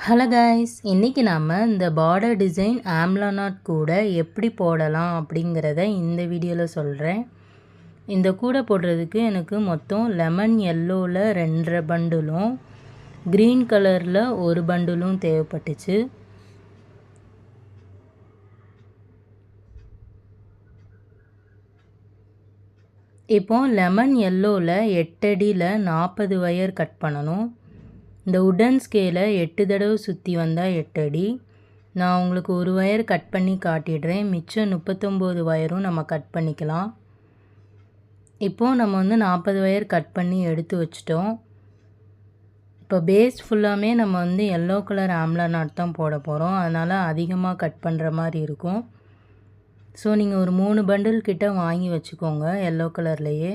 Hello guys, இன்றைக்கி நாம் இந்த பார்டர் டிசைன் ஆம்லா நாட் கூட எப்படி போடலாம் அப்படிங்கிறத இந்த வீடியோவில் சொல்கிறேன். இந்த கூடை போடுறதுக்கு எனக்கு மொத்தம் லெமன் எல்லோவில் 2 பண்டிலும் க்ரீன் கலரில் ஒரு பண்டிலும் தேவைப்பட்டுச்சு. இப்போ லெமன் எல்லோவில் 8 அடியில் 40 வயர் கட் பண்ணணும். இந்த உடன் ஸ்கேலை 8 தடவை சுற்றி வந்தால் 8 அடி. நான் உங்களுக்கு ஒரு வயர் கட் பண்ணி காட்டிடுறேன். மிச்சம் 39 வயரும் நம்ம கட் பண்ணிக்கலாம். இப்போது நம்ம 40 வயர் கட் பண்ணி எடுத்து வச்சிட்டோம். இப்போ பேஸ் ஃபுல்லாமே நம்ம எல்லோ கலர் ஆம்லா நாட் தான் போட போகிறோம். அதனால் அதிகமாக கட் பண்ணுற மாதிரி இருக்கும். ஸோ நீங்கள் ஒரு 3 பண்டில் கிட்ட வாங்கி வச்சுக்கோங்க எல்லோ கலர்லேயே.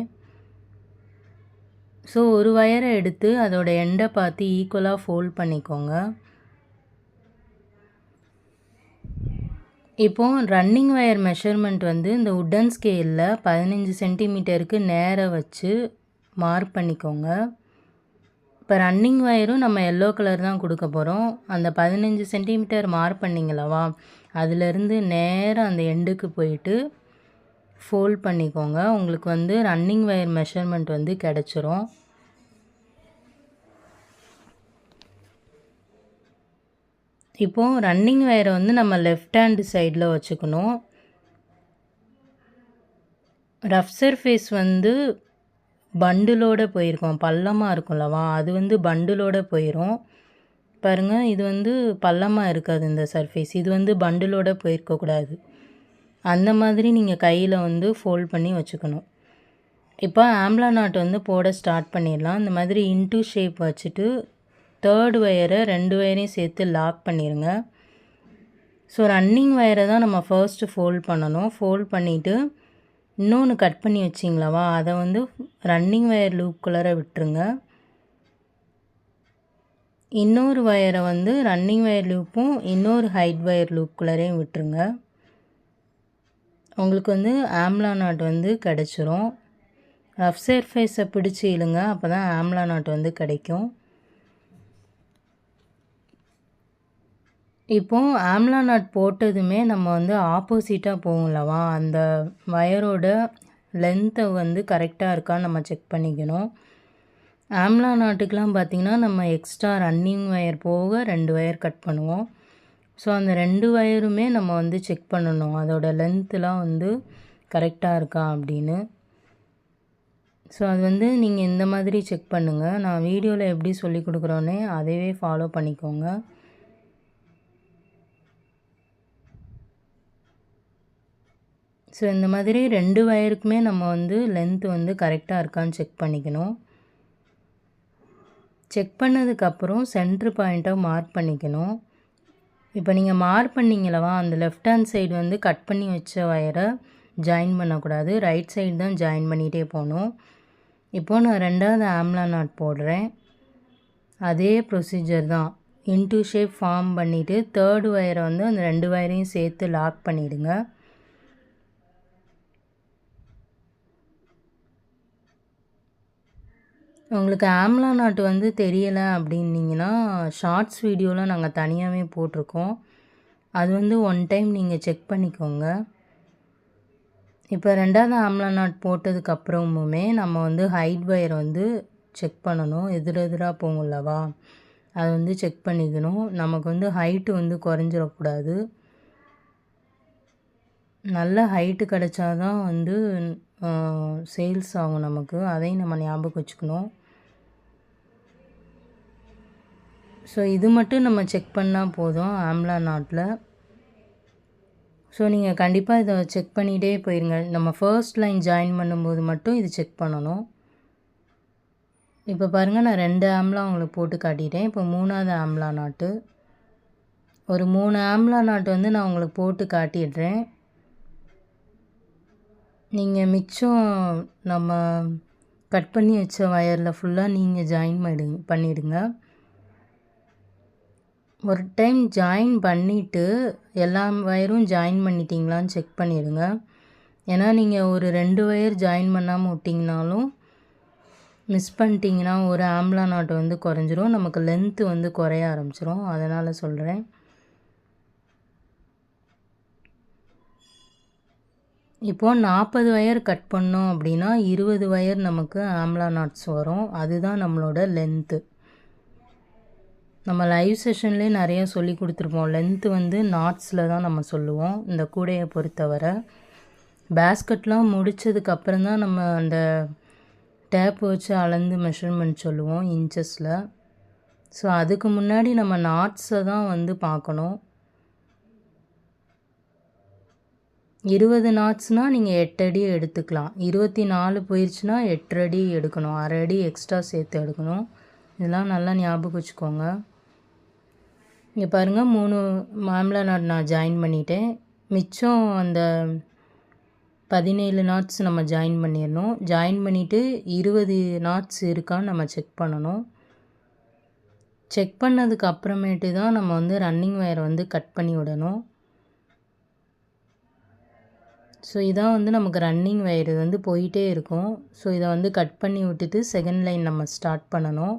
ஸோ ஒரு வயரை எடுத்து அதோட எண்டை பார்த்து ஈக்குவலாக ஃபோல்ட் பண்ணிக்கோங்க. இப்போது ரன்னிங் வயர் மெஷர்மெண்ட் இந்த உட்டன் ஸ்கேலில் 15 சென்டிமீட்டருக்கு நேராக வச்சு மார்க் பண்ணிக்கோங்க. இப்போ ரன்னிங் வயரும் நம்ம எல்லோ கலர் தான் கொடுக்க போகிறோம். அந்த 15 சென்டிமீட்டர் மார்க் பண்ணிங்களவா, அதிலேருந்து நேராக அந்த எண்டுக்கு போயிட்டு ஃபோல்ட் பண்ணிக்கோங்க. உங்களுக்கு ரன்னிங் வயர் மெஷர்மெண்ட் கிடச்சிரும். இப்போது ரன்னிங் வயரை நம்ம லெஃப்ட் ஹேண்டு சைடில் வச்சுக்கணும். ரஃப் சர்ஃபேஸ் பண்டிலோடு போயிருக்கோம், பள்ளமாக இருக்கும்லவா, அது பண்டிலோடு போயிடும். பாருங்கள், இது பள்ளமாக இருக்காது இந்த சர்ஃபேஸ், இது பண்டிலோடு போயிருக்கக்கூடாது. அந்த மாதிரி நீங்கள் கையில் ஃபோல்ட் பண்ணி வச்சுக்கணும். இப்போ ஆம்லா நாட் போட ஸ்டார்ட் பண்ணிடலாம். இந்த மாதிரி இன்டூ ஷேப் வச்சுட்டு 3rd வயரை 2 வயரையும் சேர்த்து லாக் பண்ணிடுங்க. ஸோ ரன்னிங் வயரை தான் நம்ம ஃபர்ஸ்ட்டு ஃபோல்ட் பண்ணணும். ஃபோல்ட் பண்ணிவிட்டு இன்னொன்று கட் பண்ணி வச்சிங்களவா, அதை ரன்னிங் வயர் லூப்குள்ளார விட்டுருங்க. இன்னொரு வயரை ரன்னிங் வயர் லூப்பும் இன்னொரு ஹைட் வயர் லூப்குள்ளாரையும் விட்டுருங்க. உங்களுக்கு ஆம்லா நாட் கிடச்சிரும். ரஃப் சர்ஃபேஸை பிடிச்சி இழுங்க, அப்போ தான் ஆம்லா நாட் கிடைக்கும். இப்போது ஆம்லா நாட் போட்டதுமே நம்ம ஆப்போசிட்டாக போகும்லவா, அந்த வயரோட லென்த்தை கரெக்டாக இருக்கான்னு நம்ம செக் பண்ணிக்கணும். ஆம்லா நாட்டுக்கெலாம் பார்த்திங்கன்னா நம்ம எக்ஸ்ட்ரா ரன்னிங் வயர் போக 2 வயர் கட் பண்ணுவோம். ஸோ அந்த 2 வயருமே நம்ம செக் பண்ணணும், அதோட லென்த்துலாம் கரெக்டாக இருக்கா அப்படின்னு. ஸோ அது நீங்கள் இந்த மாதிரி செக் பண்ணுங்கள். நான் வீடியோவில் எப்படி சொல்லி கொடுக்குறோன்னே அதையே ஃபாலோ பண்ணிக்கோங்க. ஸோ இந்த மாதிரி 2 வயருக்குமே நம்ம லென்த்து கரெக்டாக இருக்கான்னு செக் பண்ணிக்கணும். செக் பண்ணதுக்கப்புறம் சென்ட்ரு பாயிண்ட்டை மார்க் பண்ணிக்கணும். இப்போ நீங்கள் மார்க் பண்ணிங்களவா, அந்த லெஃப்ட் ஹேண்ட் சைடு கட் பண்ணி வச்ச வயரை ஜாயின் பண்ணக்கூடாது, ரைட் சைடு தான் ஜாயின் பண்ணிகிட்டே போகணும். இப்போது நான் 2வது ஆம்லா நாட் போடுறேன். அதே ப்ரொசீஜர் தான். இன்டூ ஷேப் ஃபார்ம் பண்ணிவிட்டு 3rd வயரை அந்த 2 வயரையும் சேர்த்து லாக் பண்ணிவிடுங்க. உங்களுக்கு ஆம்லா நாட் தெரியலை அப்படின்னீங்கன்னா ஷார்ட்ஸ் வீடியோவில் நாங்கள் தனியாகவே போட்டிருக்கோம். அது ஒன் டைம் நீங்கள் செக் பண்ணிக்கோங்க. இப்போ 2வது ஆம்லா நாட் போட்டதுக்கப்புறமுமே நம்ம ஹைட் வயர் செக் பண்ணணும். எதிராக போகும்லவா, அது செக் பண்ணிக்கணும். நமக்கு ஹைட்டு குறைஞ்சிடக்கூடாது. நல்ல ஹைட்டு கிடச்சாதான் சேல்ஸ் ஆகும் நமக்கு, அதையும் நம்ம ஞாபகம் வச்சுக்கணும். ஸோ இது மட்டும் நம்ம செக் பண்ணால் போதும் ஆம்லா நாட்டில். ஸோ நீங்கள் கண்டிப்பாக இதை செக் பண்ணிகிட்டே போயிருங்க. நம்ம ஃபர்ஸ்ட் லைன் ஜாயின் பண்ணும்போது மட்டும் இது செக் பண்ணணும். இப்போ பாருங்கள், நான் 2 ஆம்லா உங்களுக்கு போட்டு காட்டிட்டேன். இப்போ 3வது ஆம்லா நாட்டு, ஒரு 3 ஆம்லா நாட்டு நான் உங்களுக்கு போட்டு காட்டிடுறேன். நீங்கள் மிச்சம் நம்ம கட் பண்ணி வச்ச வயரில் ஃபுல்லாக நீங்கள் ஜாயின் பண்ணிவிடுங்க. ஒரு டைம் ஜாயின் பண்ணிவிட்டு எல்லா வயரும் ஜாயின் பண்ணிட்டீங்களான்னு செக் பண்ணிவிடுங்க. ஏன்னா நீங்கள் ஒரு 2 வயர் ஜாயின் பண்ணாமல் விட்டிங்கனாலும் மிஸ் பண்ணிட்டீங்கன்னா ஒரு ஆம்லா நாட் வந்து குறைஞ்சிரும், நமக்கு லென்த்து வந்து குறைய ஆரம்பிச்சிரும். அதனால் சொல்கிறேன். இப்போது 40 வயர் கட் பண்ணோம் அப்படின்னா 20 வயர் நமக்கு ஆம்லா நாட்ஸ் வரும். அதுதான் நம்மளோட லென்த்து. நம்ம லைவ் செஷன்லேயே நிறைய சொல்லி கொடுத்துருப்போம். லென்த்து வந்து நாட்ஸில் தான் நம்ம சொல்லுவோம் இந்த கூடையை பொறுத்தவரை. பேஸ்கெட்லாம் முடித்ததுக்கப்புறம் தான் நம்ம அந்த டேப் வச்சு அளந்து மெஷர்மெண்ட் சொல்லுவோம் இன்ச்சஸில். ஸோ அதுக்கு முன்னாடி நம்ம நாட்ஸை தான் வந்து பார்க்கணும். 20 நாட்ஸ்னால் நீங்கள் 8 அடி எடுத்துக்கலாம். 24 போயிடுச்சுன்னா 8 அடி எடுக்கணும், 1/2 அடி எக்ஸ்ட்ரா சேர்த்து எடுக்கணும். இதெல்லாம் நல்லா ஞாபகம் வச்சுக்கோங்க. இங்கே பாருங்கள் 3 ஆம்லா நாட் நான் ஜாயின் பண்ணிட்டேன். மிச்சம் அந்த 17 நாட்ஸ் நம்ம ஜாயின் பண்ணிடணும். ஜாயின் பண்ணிவிட்டு 20 நாட்ஸ் இருக்கான்னு நம்ம செக் பண்ணணும். செக் பண்ணதுக்கு அப்புறமேட்டு தான் நம்ம வந்து ரன்னிங் வயரை வந்து கட் பண்ணி விடணும். ஸோ இதான் வந்து நமக்கு ரன்னிங் வயர் வந்து போயிட்டே இருக்கும். ஸோ இதை வந்து கட் பண்ணி விட்டுட்டு செகண்ட் லைன் நம்ம ஸ்டார்ட் பண்ணணும்.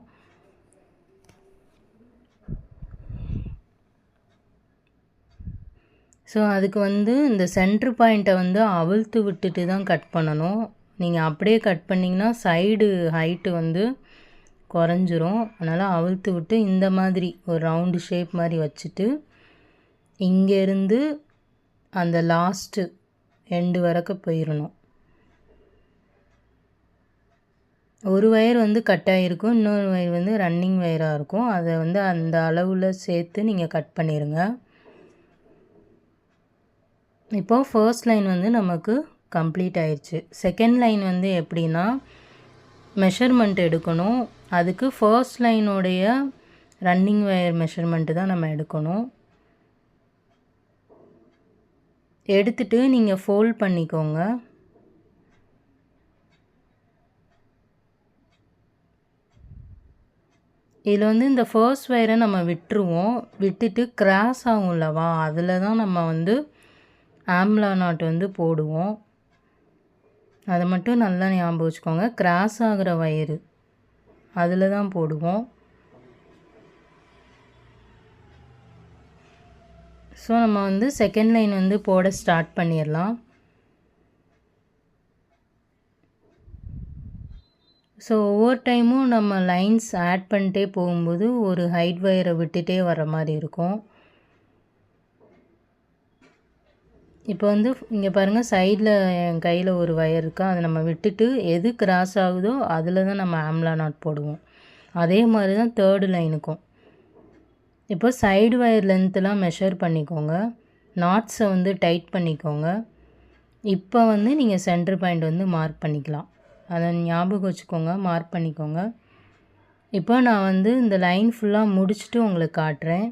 ஸோ அதுக்கு வந்து இந்த சென்ட்ரு பாயிண்ட்டை வந்து அவிழ்த்து விட்டுட்டு தான் கட் பண்ணணும். நீங்கள் அப்படியே கட் பண்ணிங்கன்னா சைடு ஹைட்டு வந்து குறைஞ்சிரும். அதனால் அவிழ்த்து விட்டு இந்த மாதிரி ஒரு ரவுண்டு ஷேப் மாதிரி வச்சுட்டு இங்கேருந்து அந்த லாஸ்ட்டு எண்டு வரைக்கும் போயிடணும். ஒரு வயர் வந்து கட் ஆகிருக்கும், இன்னொரு வயர் வந்து ரன்னிங் வயராக இருக்கும். அதை வந்து அந்த அளவில் சேர்த்து நீங்கள் கட் பண்ணிடுங்க. இப்போது ஃபர்ஸ்ட் லைன் வந்து நமக்கு கம்ப்ளீட் ஆயிடுச்சு. செகண்ட் லைன் வந்து எப்படின்னா மெஷர்மெண்ட் எடுக்கணும். அதுக்கு ஃபர்ஸ்ட் லைனுடைய ரன்னிங் வயர் மெஷர்மெண்ட்டு தான் நம்ம எடுக்கணும். எடுத்துட்டு நீங்கள் ஃபோல்ட் பண்ணிக்கோங்க. இதில் வந்து இந்த ஃபர்ஸ்ட் வயரை நம்ம விட்டுருவோம். விட்டுட்டு கிராஸ் ஆகும்லவா, அதில் தான் நம்ம வந்து ஆம்லா நாட் வந்து போடுவோம். அதை மட்டும் நல்லா ஞாபகம் வச்சுக்கோங்க. கிராஸ் ஆகிற வயரு அதில் தான் போடுவோம். ஸோ நம்ம வந்து செகண்ட் லைன் வந்து போட ஸ்டார்ட் பண்ணிடலாம். ஸோ ஒவ்வொரு டைமும் நம்ம லைன்ஸ் ஆட் பண்ணிட்டே போகும்போது ஒரு ஹைட் வயரை விட்டுட்டே வர மாதிரி இருக்கும். இப்போ வந்து இங்கே பாருங்கள், சைடில் என் கையில் ஒரு வயர் இருக்கா, அதை நம்ம விட்டுட்டு எது கிராஸ் ஆகுதோ அதில் தான் நம்ம ஆம்லா நாட் போடுவோம். அதே மாதிரி தான் தேர்டு லைனுக்கும். இப்போ சைடு வயர் லென்த்தெலாம் மெஷர் பண்ணிக்கோங்க. நாட்ஸை வந்து டைட் பண்ணிக்கோங்க. இப்போ வந்து நீங்கள் சென்டர் பாயிண்ட் வந்து மார்க் பண்ணிக்கலாம். அதை ஞாபகம் வச்சுக்கோங்க, மார்க் பண்ணிக்கோங்க. இப்போ நான் வந்து இந்த லைன் ஃபுல்லாக முடிச்சுட்டு உங்களுக்கு காட்டுறேன்.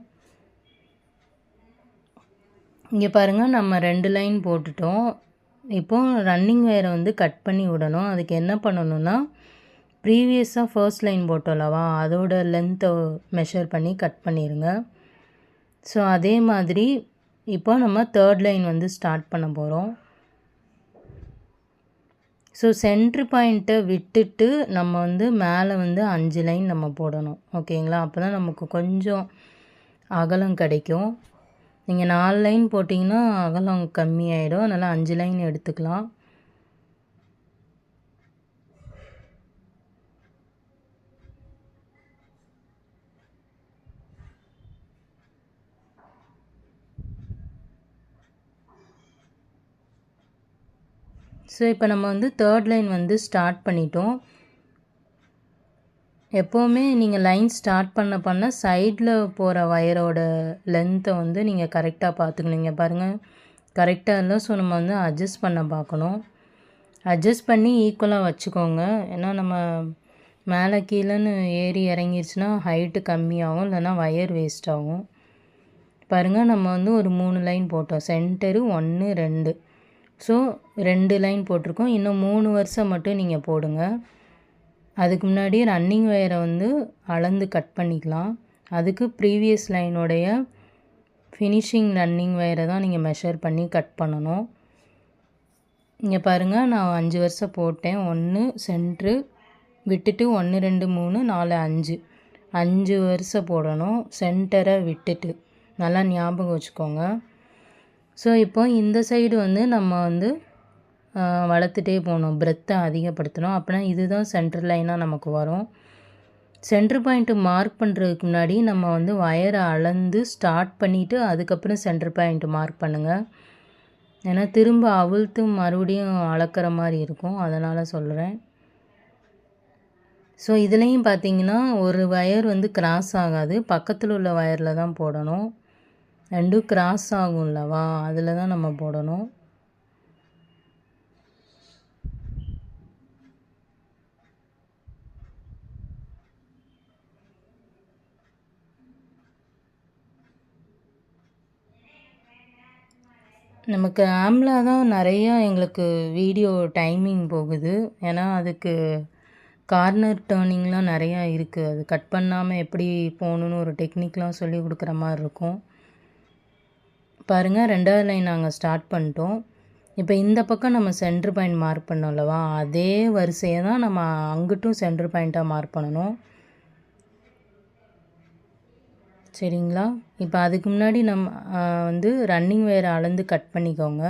இங்கே பாருங்கள், நம்ம 2 லைன் போட்டுட்டோம். இப்போது ரன்னிங் வயரை வந்து கட் பண்ணி விடணும். அதுக்கு என்ன பண்ணணுன்னா ப்ரீவியஸாக ஃபர்ஸ்ட் லைன் போட்டோம்லவா, அதோட லென்த்தை மெஷர் பண்ணி கட் பண்ணிடுங்க. ஸோ அதே மாதிரி இப்போ நம்ம தேர்ட் லைன் வந்து ஸ்டார்ட் பண்ண போகிறோம். ஸோ சென்ட்ரு பாயிண்ட்டை விட்டுட்டு நம்ம வந்து மேலே வந்து 5 லைன் நம்ம போடணும். ஓகேங்களா? அப்போ தான் நமக்கு கொஞ்சம் அகலம் கிடைக்கும். நீங்கள் 4 லைன் போட்டிங்கன்னா அகலம் கம்மியாயிடும். அதனால் 5 லைன் எடுத்துக்கலாம். ஸோ இப்போ நம்ம வந்து தேர்ட் லைன் வந்து ஸ்டார்ட் பண்ணிட்டோம். எப்போவுமே நீங்கள் லைன் ஸ்டார்ட் பண்ண சைடில் போகிற வயரோட லென்த்தை வந்து நீங்கள் கரெக்டாக பார்த்துக்கணும். இங்கே பாருங்கள், கரெக்டாக இல்லை. ஸோ நம்ம வந்து அட்ஜஸ்ட் பண்ண பார்க்கணும். அட்ஜஸ்ட் பண்ணி ஈக்குவலாக வச்சுக்கோங்க. ஏன்னா நம்ம மேலே கீழேன்னு ஏறி இறங்கிருச்சுன்னா ஹைட்டு கம்மியாகும், இல்லைன்னா வயர் வேஸ்ட் ஆகும். பாருங்கள், நம்ம வந்து ஒரு 3 லைன் போட்டோம். சென்டரு 1 2. ஸோ 2 லைன் போட்டிருக்கோம். இன்னும் 3 வருஷம் மட்டும் நீங்கள் போடுங்க. அதுக்கு முன்னாடி ரன்னிங் வயரை வந்து அளந்து கட் பண்ணிக்கலாம். அதுக்கு ப்ரீவியஸ் லைனுடைய ஃபினிஷிங் ரன்னிங் வயரை தான் நீங்கள் மெஷர் பண்ணி கட் பண்ணணும். இங்கே பாருங்கள், நான் 5 வருஷம் போட்டேன். 1 சென்ட்ரு விட்டுட்டு 1 2 3 4 5 5 வரிசை போடணும். சென்டரை விட்டுட்டு நல்லா ஞாபகம் வச்சுக்கோங்க. ஸோ இப்போ இந்த சைடு வந்து நம்ம வந்து வளர்த்துட்டே போகணும், பிரெத்தை அதிகப்படுத்தணும். அப்படின்னா இதுதான் சென்டர் லைனாக நமக்கு வரும். சென்டர் பாயிண்ட்டு மார்க் பண்ணுறதுக்கு முன்னாடி நம்ம வந்து வயரை அளந்து ஸ்டார்ட் பண்ணிவிட்டு அதுக்கப்புறம் சென்டர் பாயிண்ட்டு மார்க் பண்ணுங்கள். ஏன்னா திரும்ப அவிழ்த்து மறுபடியும் அளக்கிற மாதிரி இருக்கும், அதனால் சொல்கிறேன். ஸோ இதுலேயும் பார்த்தீங்கன்னா ஒரு வயர் வந்து கிராஸ் ஆகாது, பக்கத்தில் உள்ள வயரில் தான் போடணும். ரெண்டும் கிராஸ் ஆகும் இல்லவா, அதில் தான் நம்ம போடணும். நமக்கு ஆம்லா தான் நிறையா எங்களுக்கு வீடியோ டைமிங் போகுது. ஏன்னா அதுக்கு கார்னர் டேர்னிங்லாம் நிறையா இருக்குது. அது கட் பண்ணாமல் எப்படி போகணுன்னு ஒரு டெக்னிக்லாம் சொல்லி கொடுக்குற மாதிரி இருக்கும். பாருங்கள், 2வது லைன் நாங்கள் ஸ்டார்ட் பண்ணிட்டோம். இப்போ இந்த பக்கம் நம்ம சென்டர் பாயிண்ட் மார்க் பண்ணோம் அல்லவா, அதே வரிசையை தான் நம்ம அங்கிட்டும் சென்டர் பாயிண்ட்டாக மார்க் பண்ணணும். சரிங்களா? இப்போ அதுக்கு முன்னாடி நம்ம வந்து ரன்னிங் வயரை அளந்து கட் பண்ணிக்கோங்க.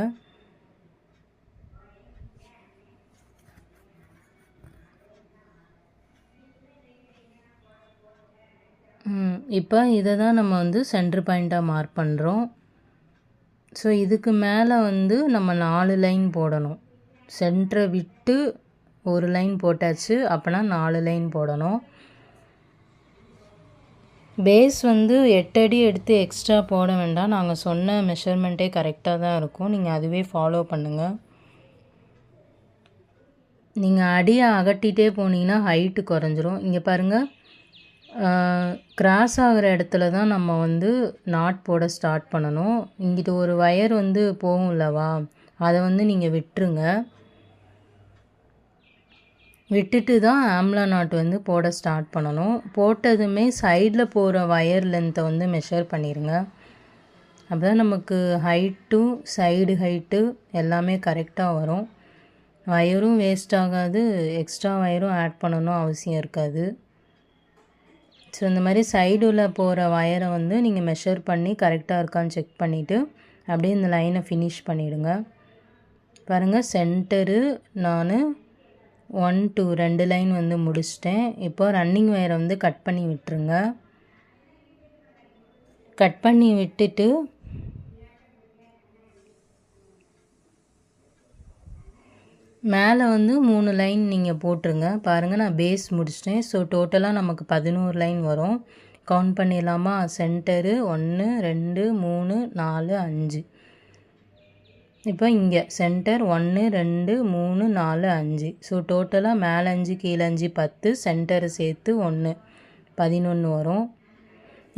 இப்போ இதை தான் நம்ம வந்து சென்டர் பாயிண்ட்டாக மார்க் பண்ணுறோம். ஸோ இதுக்கு மேலே வந்து நம்ம 4 லைன் போடணும். சென்டரை விட்டு ஒரு லைன் போட்டாச்சு, அப்போனா 4 லைன் போடணும். பேஸ் வந்து 8 அடி எடுத்து எக்ஸ்ட்ரா போட வேண்டாம், நாங்கள் சொன்ன மெஷர்மெண்ட்டே கரெக்டாக தான் இருக்கும். நீங்கள் அதுவே ஃபாலோ பண்ணுங்கள். நீங்கள் அடியை அகட்டிகிட்டே போனீங்கன்னா ஹைட்டு குறைஞ்சிரும். இங்கே பாருங்கள், கிராஸ் ஆகிற இடத்துல தான் நம்ம வந்து நாட் போட ஸ்டார்ட் பண்ணணும். இங்கிட்ட ஒரு வயர் வந்து போகும் இல்லவா, அதை வந்து நீங்கள் விட்டுருங்க. விட்டுட்டு தான் ஆம்லா நாட் வந்து போட ஸ்டார்ட் பண்ணணும். போட்டதுமே சைடில் போகிற வயர் லென்த்தை வந்து மெஷர் பண்ணிடுங்க. அப்போ தான் நமக்கு ஹைட்டும் சைடு ஹைட்டு எல்லாமே கரெக்டாக வரும். வயரும் வேஸ்ட் ஆகாது, எக்ஸ்ட்ரா வயரும் ஆட் பண்ணணும் அவசியம் இருக்காது. ஸோ இந்த மாதிரி சைடில் போகிற வயரை வந்து நீங்கள் மெஷர் பண்ணி கரெக்டாக இருக்கான்னு செக் பண்ணிவிட்டு அப்படியே இந்த லைனை ஃபினிஷ் பண்ணிவிடுங்க. பாருங்கள், சென்டரு நான் 1 2 2 லைன் வந்து முடிச்சிட்டேன். இப்போ ரன்னிங் வயரை வந்து கட் பண்ணி விட்டுருங்க. கட் பண்ணி விட்டுட்டு மேலே வந்து 3 லைன் நீங்கள் போட்டுருங்க. பாருங்கள், நான் பேஸ் முடிச்சிட்டேன். ஸோ டோட்டலாக நமக்கு 11 லைன் வரும். கவுண்ட் பண்ணிடலாமா? சென்டரு 1 2 3 4 5. இப்போ இங்கே சென்டர் 1 2 3 4 5. ஸோ டோட்டலாக மேலே 5 கீழே 5 10, சென்டரை சேர்த்து 1 11 வரும்.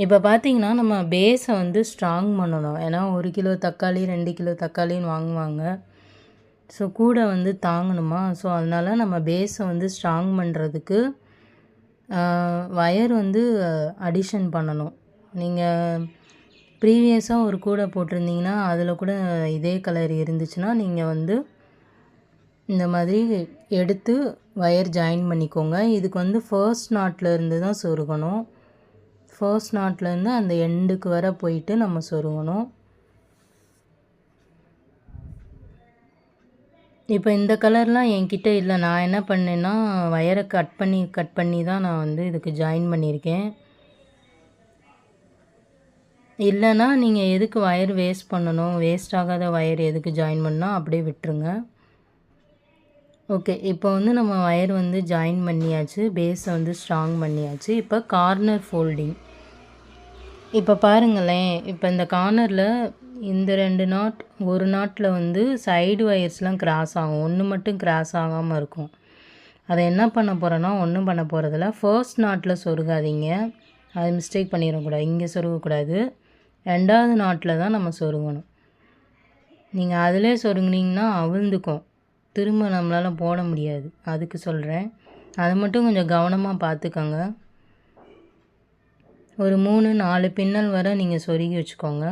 இப்போ பார்த்திங்கன்னா நம்ம பேஸை வந்து ஸ்ட்ராங் பண்ணணும். ஏன்னா 1 கிலோ தக்காளி 2 கிலோ தக்காளின்னு வாங்குவாங்க. ஸோ கூட வந்து தாங்கணுமா, ஸோ அதனால் நம்ம பேஸை வந்து ஸ்ட்ராங் பண்ணுறதுக்கு வயர் வந்து அடிஷன் பண்ணணும். நீங்கள் ப்ரீவியஸாக ஒரு கூடை போட்டிருந்தீங்கன்னா அதில் கூட இதே கலர் இருந்துச்சுன்னா நீங்கள் வந்து இந்த மாதிரி எடுத்து வயர் ஜாயின் பண்ணிக்கோங்க. இதுக்கு வந்து ஃபர்ஸ்ட் நாட்டில் இருந்து தான் சொருகணும். ஃபர்ஸ்ட் நாட்லேருந்து அந்த எண்டுக்கு வர போயிட்டு நம்ம சொருகணும். இப்போ இந்த கலர்லாம் என்கிட்ட இல்லை. நான் என்ன பண்ணேன்னா வயரை கட் பண்ணி தான் நான் வந்து இதுக்கு ஜாயின் பண்ணியிருக்கேன். இல்லைன்னா நீங்கள் எதுக்கு வயர் வேஸ்ட் பண்ணணும், வேஸ்ட் ஆகாத வயர் எதுக்கு ஜாயின் பண்ணால் அப்படியே விட்டுருங்க. ஓகே, இப்போ வந்து நம்ம வயர் வந்து ஜாயின் பண்ணியாச்சு, பேஸை வந்து ஸ்ட்ராங் பண்ணியாச்சு. இப்போ கார்னர் ஃபோல்டிங். இப்போ பாருங்களேன், இப்போ இந்த கார்னரில் இந்த 2 நாட், ஒரு நாட்டில் வந்து சைடு வயர்ஸ்லாம் கிராஸ் ஆகும், ஒன்று மட்டும் கிராஸ் ஆகாமல் இருக்கும். அதை என்ன பண்ண போகிறோன்னா, ஒன்றும் பண்ண போகிறதில்ல. ஃபர்ஸ்ட் நாட்டில் சொருகாதீங்க, அது மிஸ்டேக் பண்ணிடக்கூடாது. இங்கே சொருகக்கூடாது, 2வது நாட்டில் தான் நம்ம சொருகணும். நீங்கள் அதிலே சொருங்கினீங்கன்னா அவிழ்ந்துக்கும், திரும்ப நம்மளால் போட முடியாது. அதுக்கு சொல்கிறேன், அதை மட்டும் கொஞ்சம் கவனமாக பார்த்துக்கோங்க. ஒரு 3 4 பின்னல் வரை நீங்கள் சொருகி வச்சுக்கோங்க.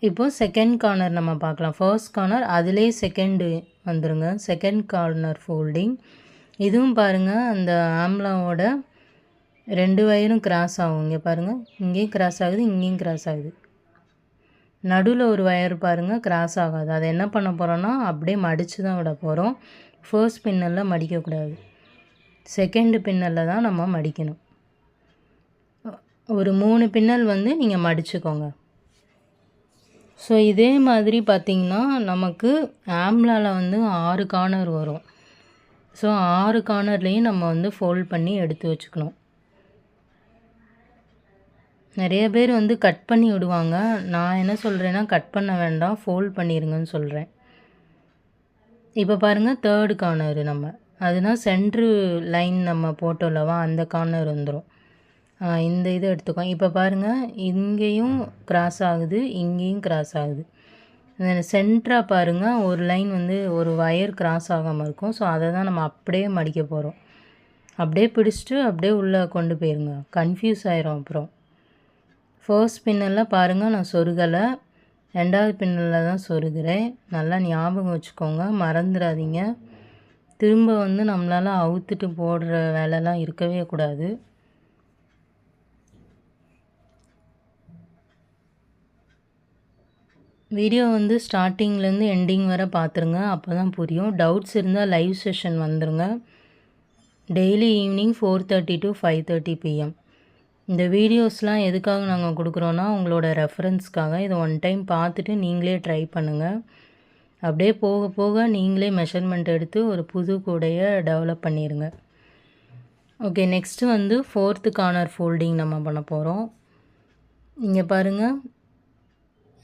இப்போது செகண்ட் கார்னர் நம்ம பார்க்கலாம். ஃபர்ஸ்ட் கார்னர் அதிலே செகண்டு வந்துருங்க. Second corner folding. இதுவும் பாருங்கள், அந்த ஆம்லாவோட 2 வயரும் கிராஸ் ஆகும். இங்கே பாருங்கள், இங்கேயும் கிராஸ் ஆகுது, இங்கேயும் கிராஸ் ஆகுது. நடுவில் ஒரு வயர் பாருங்கள் கிராஸ் ஆகாது. அதை என்ன பண்ண போகிறோன்னா அப்படியே மடித்து தான் விட போகிறோம். ஃபர்ஸ்ட் பின்னலில் மடிக்கக்கூடாது, செகண்டு பின்னலில் தான் நம்ம மடிக்கணும். ஒரு 3 பின்னல் வந்து நீங்கள் மடிச்சுக்கோங்க. ஸோ இதே மாதிரி பார்த்திங்கன்னா நமக்கு ஆம்லாவில் வந்து 6 கார்னர் வரும். ஸோ 6 கார்னர்லேயும் நம்ம வந்து ஃபோல்ட் பண்ணி எடுத்து வச்சுக்கணும். நிறைய பேர் வந்து கட் பண்ணி விடுவாங்க. நான் என்ன சொல்கிறேன்னா, கட் பண்ண வேண்டாம், ஃபோல்ட் பண்ணிடுங்கன்னு சொல்கிறேன். இப்போ பாருங்கள், தேர்டு கார்னர் நம்ம அதுனா சென்ட்ரு லைன் நம்ம போட்டோல்லவா, அந்த கார்னர் வந்துடும். இந்த இதை எடுத்துக்கோங்க. இப்போ பாருங்கள், இங்கேயும் கிராஸ் ஆகுது, இங்கேயும் கிராஸ் ஆகுது. சென்டராக பாருங்கள், ஒரு லைன் வந்து ஒரு வயர் கிராஸ் ஆகாமல் இருக்கும். ஸோ அதை தான் நம்ம அப்படியே மடிக்க போகிறோம். அப்படியே பிடிச்சிட்டு அப்படியே உள்ளே கொண்டு போயிருங்க, கன்ஃபியூஸ் ஆயிரும் அப்புறம். ஃபர்ஸ்ட் பின்னலில் பாருங்கள் நான் சொருகலை, 2வது பின்னலில் தான் சொருகிறேன். நல்லா ஞாபகம் வச்சுக்கோங்க, மறந்துடாதீங்க. திரும்ப வந்து நம்மளால் அவுத்துட்டு போடுற வேலைலாம் இருக்கவே கூடாது. வீடியோ வந்து ஸ்டார்டிங்லேருந்து எண்டிங் வரை பார்த்துருங்க, அப்போ தான் புரியும். டவுட்ஸ் இருந்தால் லைவ் செஷன் வந்துடுங்க. Daily evening 4:30 to 5:30 PM. இந்த வீடியோஸ்லாம் எதுக்காக நாங்கள் கொடுக்குறோன்னா, உங்களோட ரெஃபரன்ஸ்க்காக. இதை ஒன் டைம் பார்த்துட்டு நீங்களே ட்ரை பண்ணுங்கள். அப்படியே போக போக நீங்களே மெஷர்மெண்ட் எடுத்து ஒரு புது கூடையை டெவலப் பண்ணிடுங்க. ஓகே, நெக்ஸ்ட்டு வந்து 4th கார்னர் ஃபோல்டிங் நம்ம பண்ண போகிறோம். இங்கே பாருங்கள்,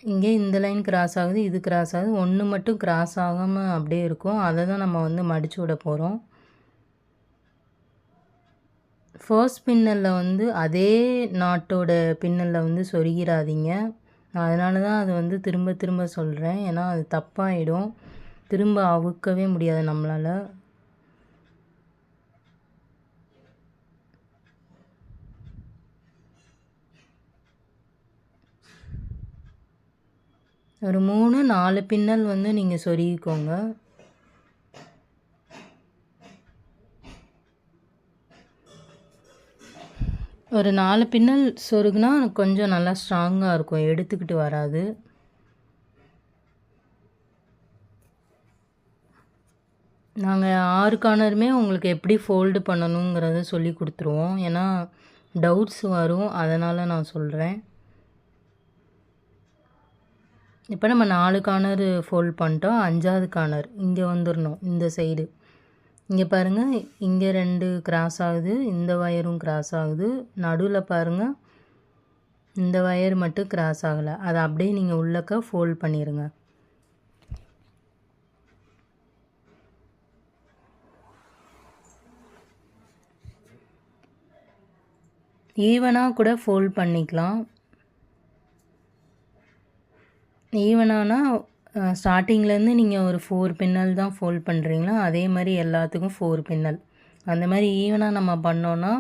இங்கே இந்த லைன் கிராஸ் ஆகுது, இது கிராஸ் ஆகுது. ஒன்று மட்டும் கிராஸ் ஆகாமல் அப்படியே இருக்கும், அதை தான் நம்ம வந்து மடித்து விட போகிறோம். ஃபர்ஸ்ட் பின்னலில் வந்து அதே நாட்டோட பின்னலில் வந்து சொருகிடாதீங்க. அதனால தான் அது வந்து திரும்ப திரும்ப சொல்கிறேன், ஏன்னா அது தப்பாகிடும், திரும்ப அவுக்கவே முடியாது நம்மளால். ஒரு 3-4 பின்னல் வந்து நீங்கள் சொருகிக்கோங்க. ஒரு 4 பின்னல் சொருகுனா கொஞ்சம் நல்லா ஸ்ட்ராங்காக இருக்கும், எடுத்துக்கிட்டு வராது. நாங்கள் 6 கார்னருமே உங்களுக்கு எப்படி ஃபோல்டு பண்ணணுங்கிறத சொல்லி கொடுத்துருவோம், ஏன்னா டவுட்ஸ் வரும், அதனால் நான் சொல்கிறேன். இப்போ நம்ம 4 கார்னர் ஃபோல்ட் பண்ணிட்டோம். 5வது கார்னர் இங்கே வந்துடணும், இந்த சைடு. இங்கே பாருங்கள், இங்கே 2 கிராஸ் ஆகுது, இந்த வயரும் கிராஸ் ஆகுது. நடுவில் பாருங்கள், இந்த வயர் மட்டும் கிராஸ் ஆகலை. அதை அப்படியே நீங்கள் உள்ளக்க ஃபோல்ட் பண்ணிடுங்க. ஈவனாக கூட ஃபோல்ட் பண்ணிக்கலாம். ஈவனானா ஸ்டார்டிங்லேருந்து நீங்கள் ஒரு 4 பின்னல் தான் ஃபோல்ட் பண்ணுறீங்களா, அதே மாதிரி எல்லாத்துக்கும் 4 பின்னல். அந்த மாதிரி ஈவனாக நம்ம பண்ணோன்னா,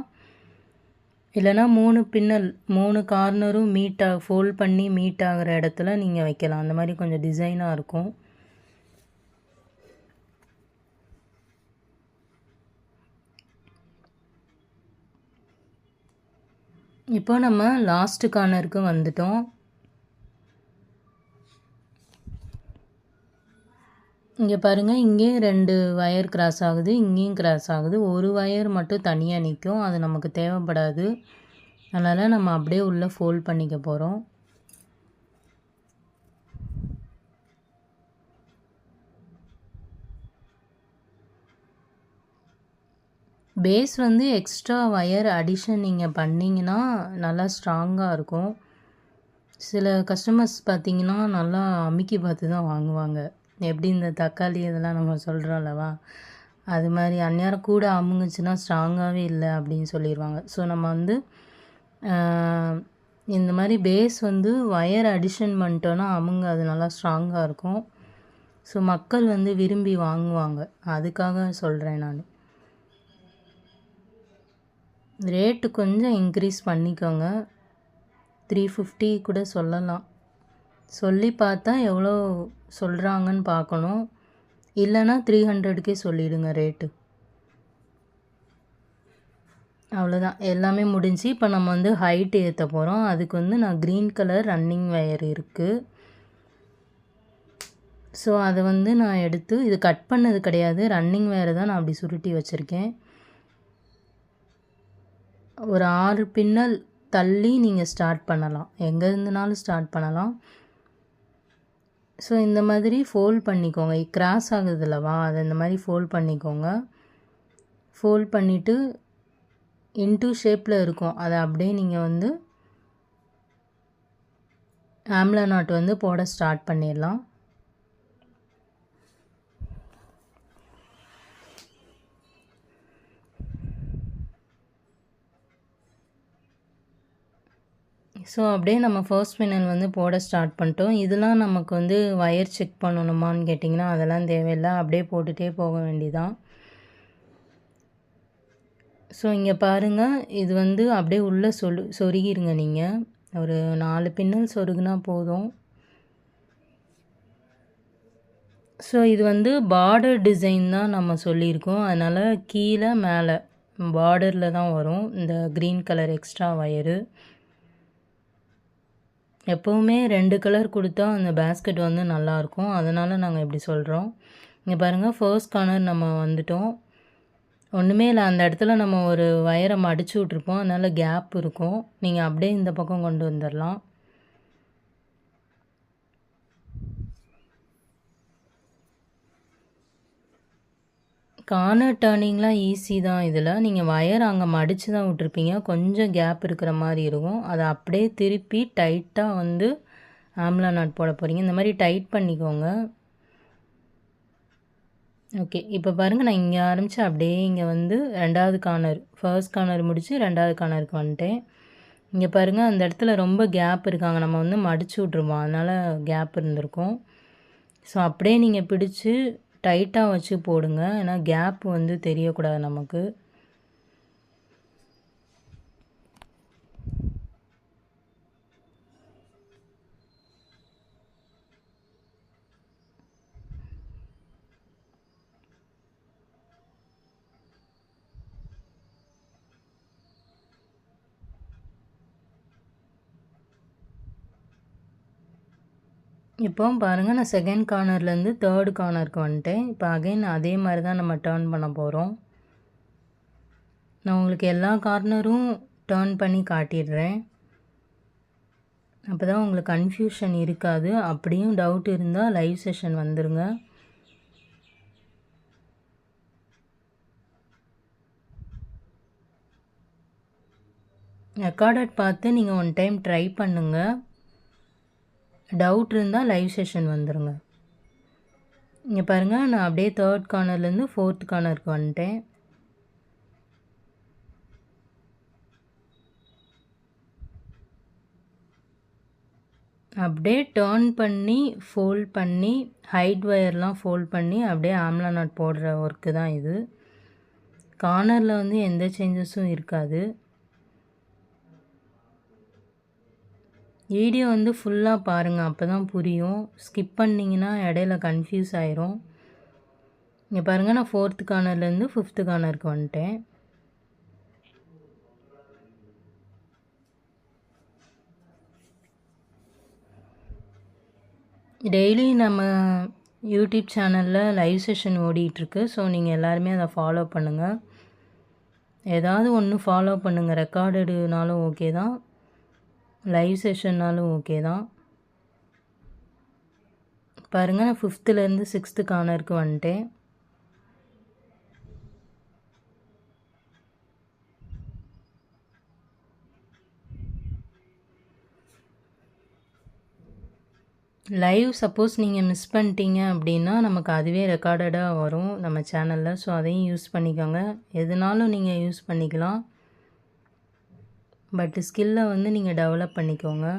இல்லைனா 3 பின்னல் 3 கார்னரும் ஃபோல்ட் பண்ணி மீட் ஆகிற இடத்துல நீங்கள் வைக்கலாம். அந்த மாதிரி கொஞ்சம் டிசைனாக இருக்கும். இப்போ நம்ம லாஸ்ட் கார்னருக்கு வந்துட்டோம். இங்கே பாருங்கள், இங்கேயும் 2 வயர் கிராஸ் ஆகுது, இங்கேயும் கிராஸ் ஆகுது. ஒரு வயர் மட்டும் தனியாக நிற்கும், அது நமக்கு தேவைப்படாது. அதனால் நம்ம அப்படியே உள்ளே ஃபோல்ட் பண்ணிக்க போகிறோம். பேஸ் வந்து எக்ஸ்ட்ரா வயர் அடிஷன் நீங்கள் பண்ணிங்கன்னா நல்லா ஸ்ட்ராங்காக இருக்கும். சில கஸ்டமர்ஸ் பார்த்திங்கன்னா நல்லா அமுக்கி பார்த்து தான் வாங்குவாங்க. எப்படி இந்த தக்காளி இதெல்லாம் நம்ம சொல்கிறோம் அல்லவா, அது மாதிரி அந்நேரம் கூட அமுங்குச்சுன்னா ஸ்ட்ராங்காகவே இல்லை அப்படின்னு சொல்லிடுவாங்க. ஸோ நம்ம வந்து இந்த மாதிரி பேஸ் வந்து வயர் அடிஷன் பண்ணிட்டோன்னா அது நல்லா ஸ்ட்ராங்காக இருக்கும். ஸோ மக்கள் வந்து விரும்பி வாங்குவாங்க, அதுக்காக சொல்கிறேன் நான். ரேட்டு கொஞ்சம் இன்க்ரீஸ் பண்ணிக்கோங்க, 350 கூட சொல்லலாம். சொல்லி பார்த்தா எவ்வளோ சொல்கிறாங்கன்னு பார்க்கணும். இல்லைன்னா 300க்கே சொல்லிவிடுங்க ரேட்டு. அவ்வளோதான், எல்லாமே முடிஞ்சு. இப்போ நம்ம வந்து ஹைட் ஏற்ற போகிறோம். அதுக்கு வந்து நான் க்ரீன் கலர் ரன்னிங் வயர் இருக்குது. ஸோ அதை வந்து நான் எடுத்து, இது கட் பண்ணது கிடையாது, ரன்னிங் வயர் தான் நான் அப்படி சுருட்டி வச்சுருக்கேன். ஒரு 6 பின்னல் தள்ளி நீங்கள் ஸ்டார்ட் பண்ணலாம், எங்கே இருந்துனாலும் ஸ்டார்ட் பண்ணலாம். ஸோ இந்த மாதிரி ஃபோல்ட் பண்ணிக்கோங்க, கிராஸ் ஆகுதுல்லவா, அதை இந்த மாதிரி ஃபோல்ட் பண்ணிக்கோங்க. ஃபோல்ட் பண்ணிவிட்டு இன்டூ ஷேப்பில் இருக்கும், அதை அப்படியே நீங்கள் வந்து ஆம்லா நாட் வந்து போட ஸ்டார்ட் பண்ணிடலாம். ஸோ அப்படியே நம்ம ஃபர்ஸ்ட் பின்னல் வந்து போட ஸ்டார்ட் பண்ணிட்டோம். இதெல்லாம் நமக்கு வந்து வயர் செக் பண்ணணுமான்னு கேட்டிங்கன்னா அதெல்லாம் தேவையில்லை, அப்படியே போட்டுகிட்டே போக வேண்டியதான். ஸோ இங்கே பாருங்கள், இது வந்து அப்படியே உள்ளே சொருகிருங்க. நீங்கள் ஒரு 4 பின்னல் சொருகுனா போதும். ஸோ இது வந்து பார்டர் டிசைன் தான் நம்ம சொல்லியிருக்கோம், அதனால் கீழே மேலே பார்டரில் தான் வரும் இந்த க்ரீன் கலர் எக்ஸ்ட்ரா வயரு. எப்போவுமே 2 கலர் கொடுத்தா அந்த பேஸ்கெட் வந்து நல்லாயிருக்கும், அதனால் நாங்கள் இப்படி சொல்கிறோம். இங்கே பாருங்கள், ஃபர்ஸ்ட் கார்னர் நம்ம வந்துட்டோம். ஒன்றுமே இல்லை, அந்த இடத்துல நம்ம ஒரு வயரை மடித்து விட்ருப்போம், அதனால் கேப் இருக்கும். நீங்கள் அப்படியே இந்த பக்கம் கொண்டு வந்துடலாம். கார்னர் டர்னிங்லாம் ஈஸி தான். இதில் நீங்கள் வயர் அங்கே மடித்து தான் விட்ருப்பீங்க, கொஞ்சம் கேப் இருக்கிற மாதிரி இருக்கும். அதை அப்படியே திருப்பி டைட்டாக வந்து ஆம்லா நாட் போட போகிறீங்க. இந்த மாதிரி டைட் பண்ணிக்கோங்க. ஓகே, இப்போ பாருங்கள், நான் இங்கே ஆரம்பித்து அப்படியே இங்கே வந்து 2வது கார்னர், ஃபர்ஸ்ட் கார்னர் முடித்து 2வது கார்னருக்கு வந்துட்டேன். இங்கே பாருங்கள், அந்த இடத்துல ரொம்ப கேப் இருக்காங்க, நம்ம வந்து மடித்து விட்ருவோம், அதனால் கேப் இருந்திருக்கும். ஸோ அப்படியே நீங்கள் பிடிச்சி டைட்டாக வச்சு போடுங்க, ஏன்னா கேப் வந்து தெரியக்கூடாது நமக்கு. இப்போ பாருங்கள், நான் செகண்ட் கார்னர்லேருந்து 3rd கார்னருக்கு வந்துட்டேன். இப்போ அகைன் அதே மாதிரி தான் நம்ம டர்ன் பண்ண போகிறோம். நான் உங்களுக்கு எல்லா கார்னரும் டர்ன் பண்ணி காட்டிடுறேன், அப்போ தான் உங்களுக்கு கன்ஃபியூஷன் இருக்காது. அப்படியும் டவுட் இருந்தால் லைவ் செஷன் வந்துடுங்க. ரெக்கார்டட் பார்த்து நீங்கள் ஒன் டைம் ட்ரை பண்ணுங்கள், டவுட் இருந்தால் லைவ் செஷன் வந்துடுங்க. இங்கே பாருங்கள், நான் அப்படியே 3rd கார்னர்லேருந்து 4th கார்னருக்கு வந்துட்டேன். அப்படியே டர்ன் பண்ணி ஃபோல்ட் பண்ணி ஹைட் வயர்லாம் ஃபோல்ட் பண்ணி அப்படியே ஆம்லா நாட் போடுற ஒர்க்கு தான் இது. கார்னரில் வந்து எந்த சேஞ்சஸும் இருக்காது. வீடியோ வந்து ஃபுல்லாக பாருங்கள், அப்போ தான் புரியும். ஸ்கிப் பண்ணிங்கன்னா இடையில கன்ஃபியூஸ் ஆயிரும். இங்கே பாருங்கள், நான் 4th கார்னர்லேருந்து 5th கார்னருக்கு வந்துட்டேன். டெய்லி நம்ம யூடியூப் சேனலில் லைவ் செஷன் ஓடிட்டுருக்கு. ஸோ நீங்கள் எல்லாருமே அதை ஃபாலோ பண்ணுங்கள். ஏதாவது ஒன்று ஃபாலோ பண்ணுங்கள், ரெக்கார்டடுனாலும் ஓகே தான், லைவ் செஷன்னாலும் ஓகே தான். பாருங்கள், நான் 5th 6th கார்னருக்கு வந்துட்டேன். லைவ் சப்போஸ் நீங்கள் மிஸ் பண்ணிட்டீங்க அப்படின்னா நமக்கு அதுவே ரெக்கார்டடாக வரும் நம்ம சேனலில். ஸோ அதையும் யூஸ் பண்ணிக்கோங்க, எதுனாலும் நீங்கள் யூஸ் பண்ணிக்கலாம். பட் ஸ்கில்லை வந்து நீங்கள் டெவலப் பண்ணிக்கோங்க.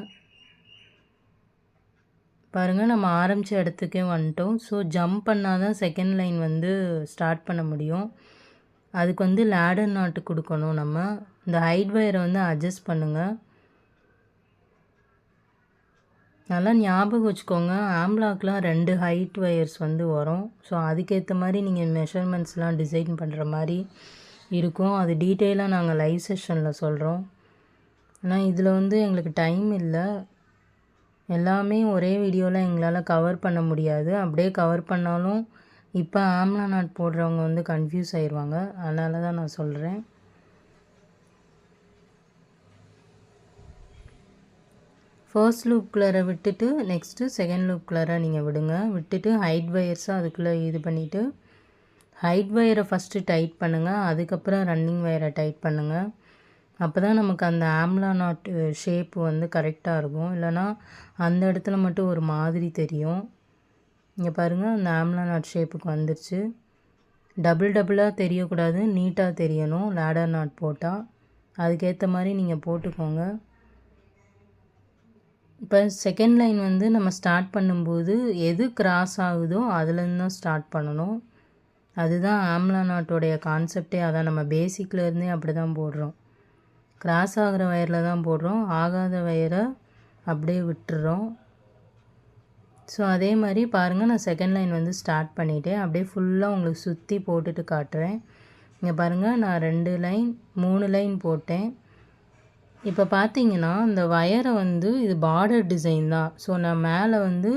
பாருங்கள், நம்ம ஆரம்பித்த இடத்துக்கே வந்துட்டோம். ஸோ ஜம்ப் பண்ணால் தான் செகண்ட் லைன் வந்து ஸ்டார்ட் பண்ண முடியும். அதுக்கு வந்து லேடர் நாட்டு கொடுக்கணும். நம்ம இந்த ஹைட் வயரை வந்து அட்ஜஸ்ட் பண்ணுங்கள். நல்லா ஞாபகம் வச்சுக்கோங்க, ஆம்லாக்லாம் 2 ஹைட் ஒயர்ஸ் வந்து வரும். ஸோ அதுக்கேற்ற மாதிரி நீங்கள் மெஷர்மெண்ட்ஸ்லாம் டிசைன் பண்ணுற மாதிரி இருக்கும். அது டீட்டெயிலாக நாங்கள் லைவ் செஷனில் சொல்கிறோம். ஆனால் இதில் வந்து எங்களுக்கு டைம் இல்லை, எல்லாமே ஒரே வீடியோவில் எங்களால் கவர் பண்ண முடியாது. அப்படியே கவர் பண்ணாலும் இப்போ ஆம்லா நாட் போடுறவங்க வந்து கன்ஃபியூஸ் ஆயிடுவாங்க. அதனால தான் நான் சொல்கிறேன். ஃபர்ஸ்ட் லூப்குள்ளே விட்டுட்டு நெக்ஸ்ட்டு செகண்ட் லூப்குள்ளே நீங்கள் விடுங்க. விட்டுட்டு ஹைட் ஒயர்ஸாக அதுக்குள்ளே இது பண்ணிவிட்டு ஹைட் ஒயரை ஃபஸ்ட்டு டைட் பண்ணுங்கள். அதுக்கப்புறம் ரன்னிங் ஒயரை டைட் பண்ணுங்கள். அப்போ தான் நமக்கு அந்த ஆம்லா நாட் ஷேப்பு வந்து கரெக்டாக இருக்கும். இல்லைனா அந்த இடத்துல மட்டும் ஒரு மாதிரி தெரியும். இங்கே பாருங்கள், அந்த ஆம்லா நாட் ஷேப்புக்கு வந்துருச்சு. டபுளாக தெரியக்கூடாது, நீட்டாக தெரியணும் லேடர் நாட் போட்டால். அதுக்கேற்ற மாதிரி நீங்கள் போட்டுக்கோங்க. இப்போ செகண்ட் லைன் வந்து நம்ம ஸ்டார்ட் பண்ணும்போது எது கிராஸ் ஆகுதோ அதுலேருந்து தான் ஸ்டார்ட் பண்ணணும். அதுதான் ஆம்லா நாட்டோடைய கான்செப்டே. அதான் நம்ம பேசிக்லேருந்தே அப்படி தான் போடுறோம். கிராஸ் ஆகிற வயரில் தான் போடுறோம், ஆகாத வயரை அப்படியே விட்டுறோம். ஸோ அதே மாதிரி பாருங்கள், நான் செகண்ட் லைன் வந்து ஸ்டார்ட் பண்ணிவிட்டேன். அப்படியே ஃபுல்லாக உங்களுக்கு சுற்றி போட்டுட்டு காட்டுறேன். இங்கே பாருங்கள், நான் 2 லைன் 3 லைன் போட்டேன். இப்போ பார்த்தீங்கன்னா இந்த வயரை வந்து இது பார்டர் டிசைன் தான். ஸோ நான் மேலே வந்து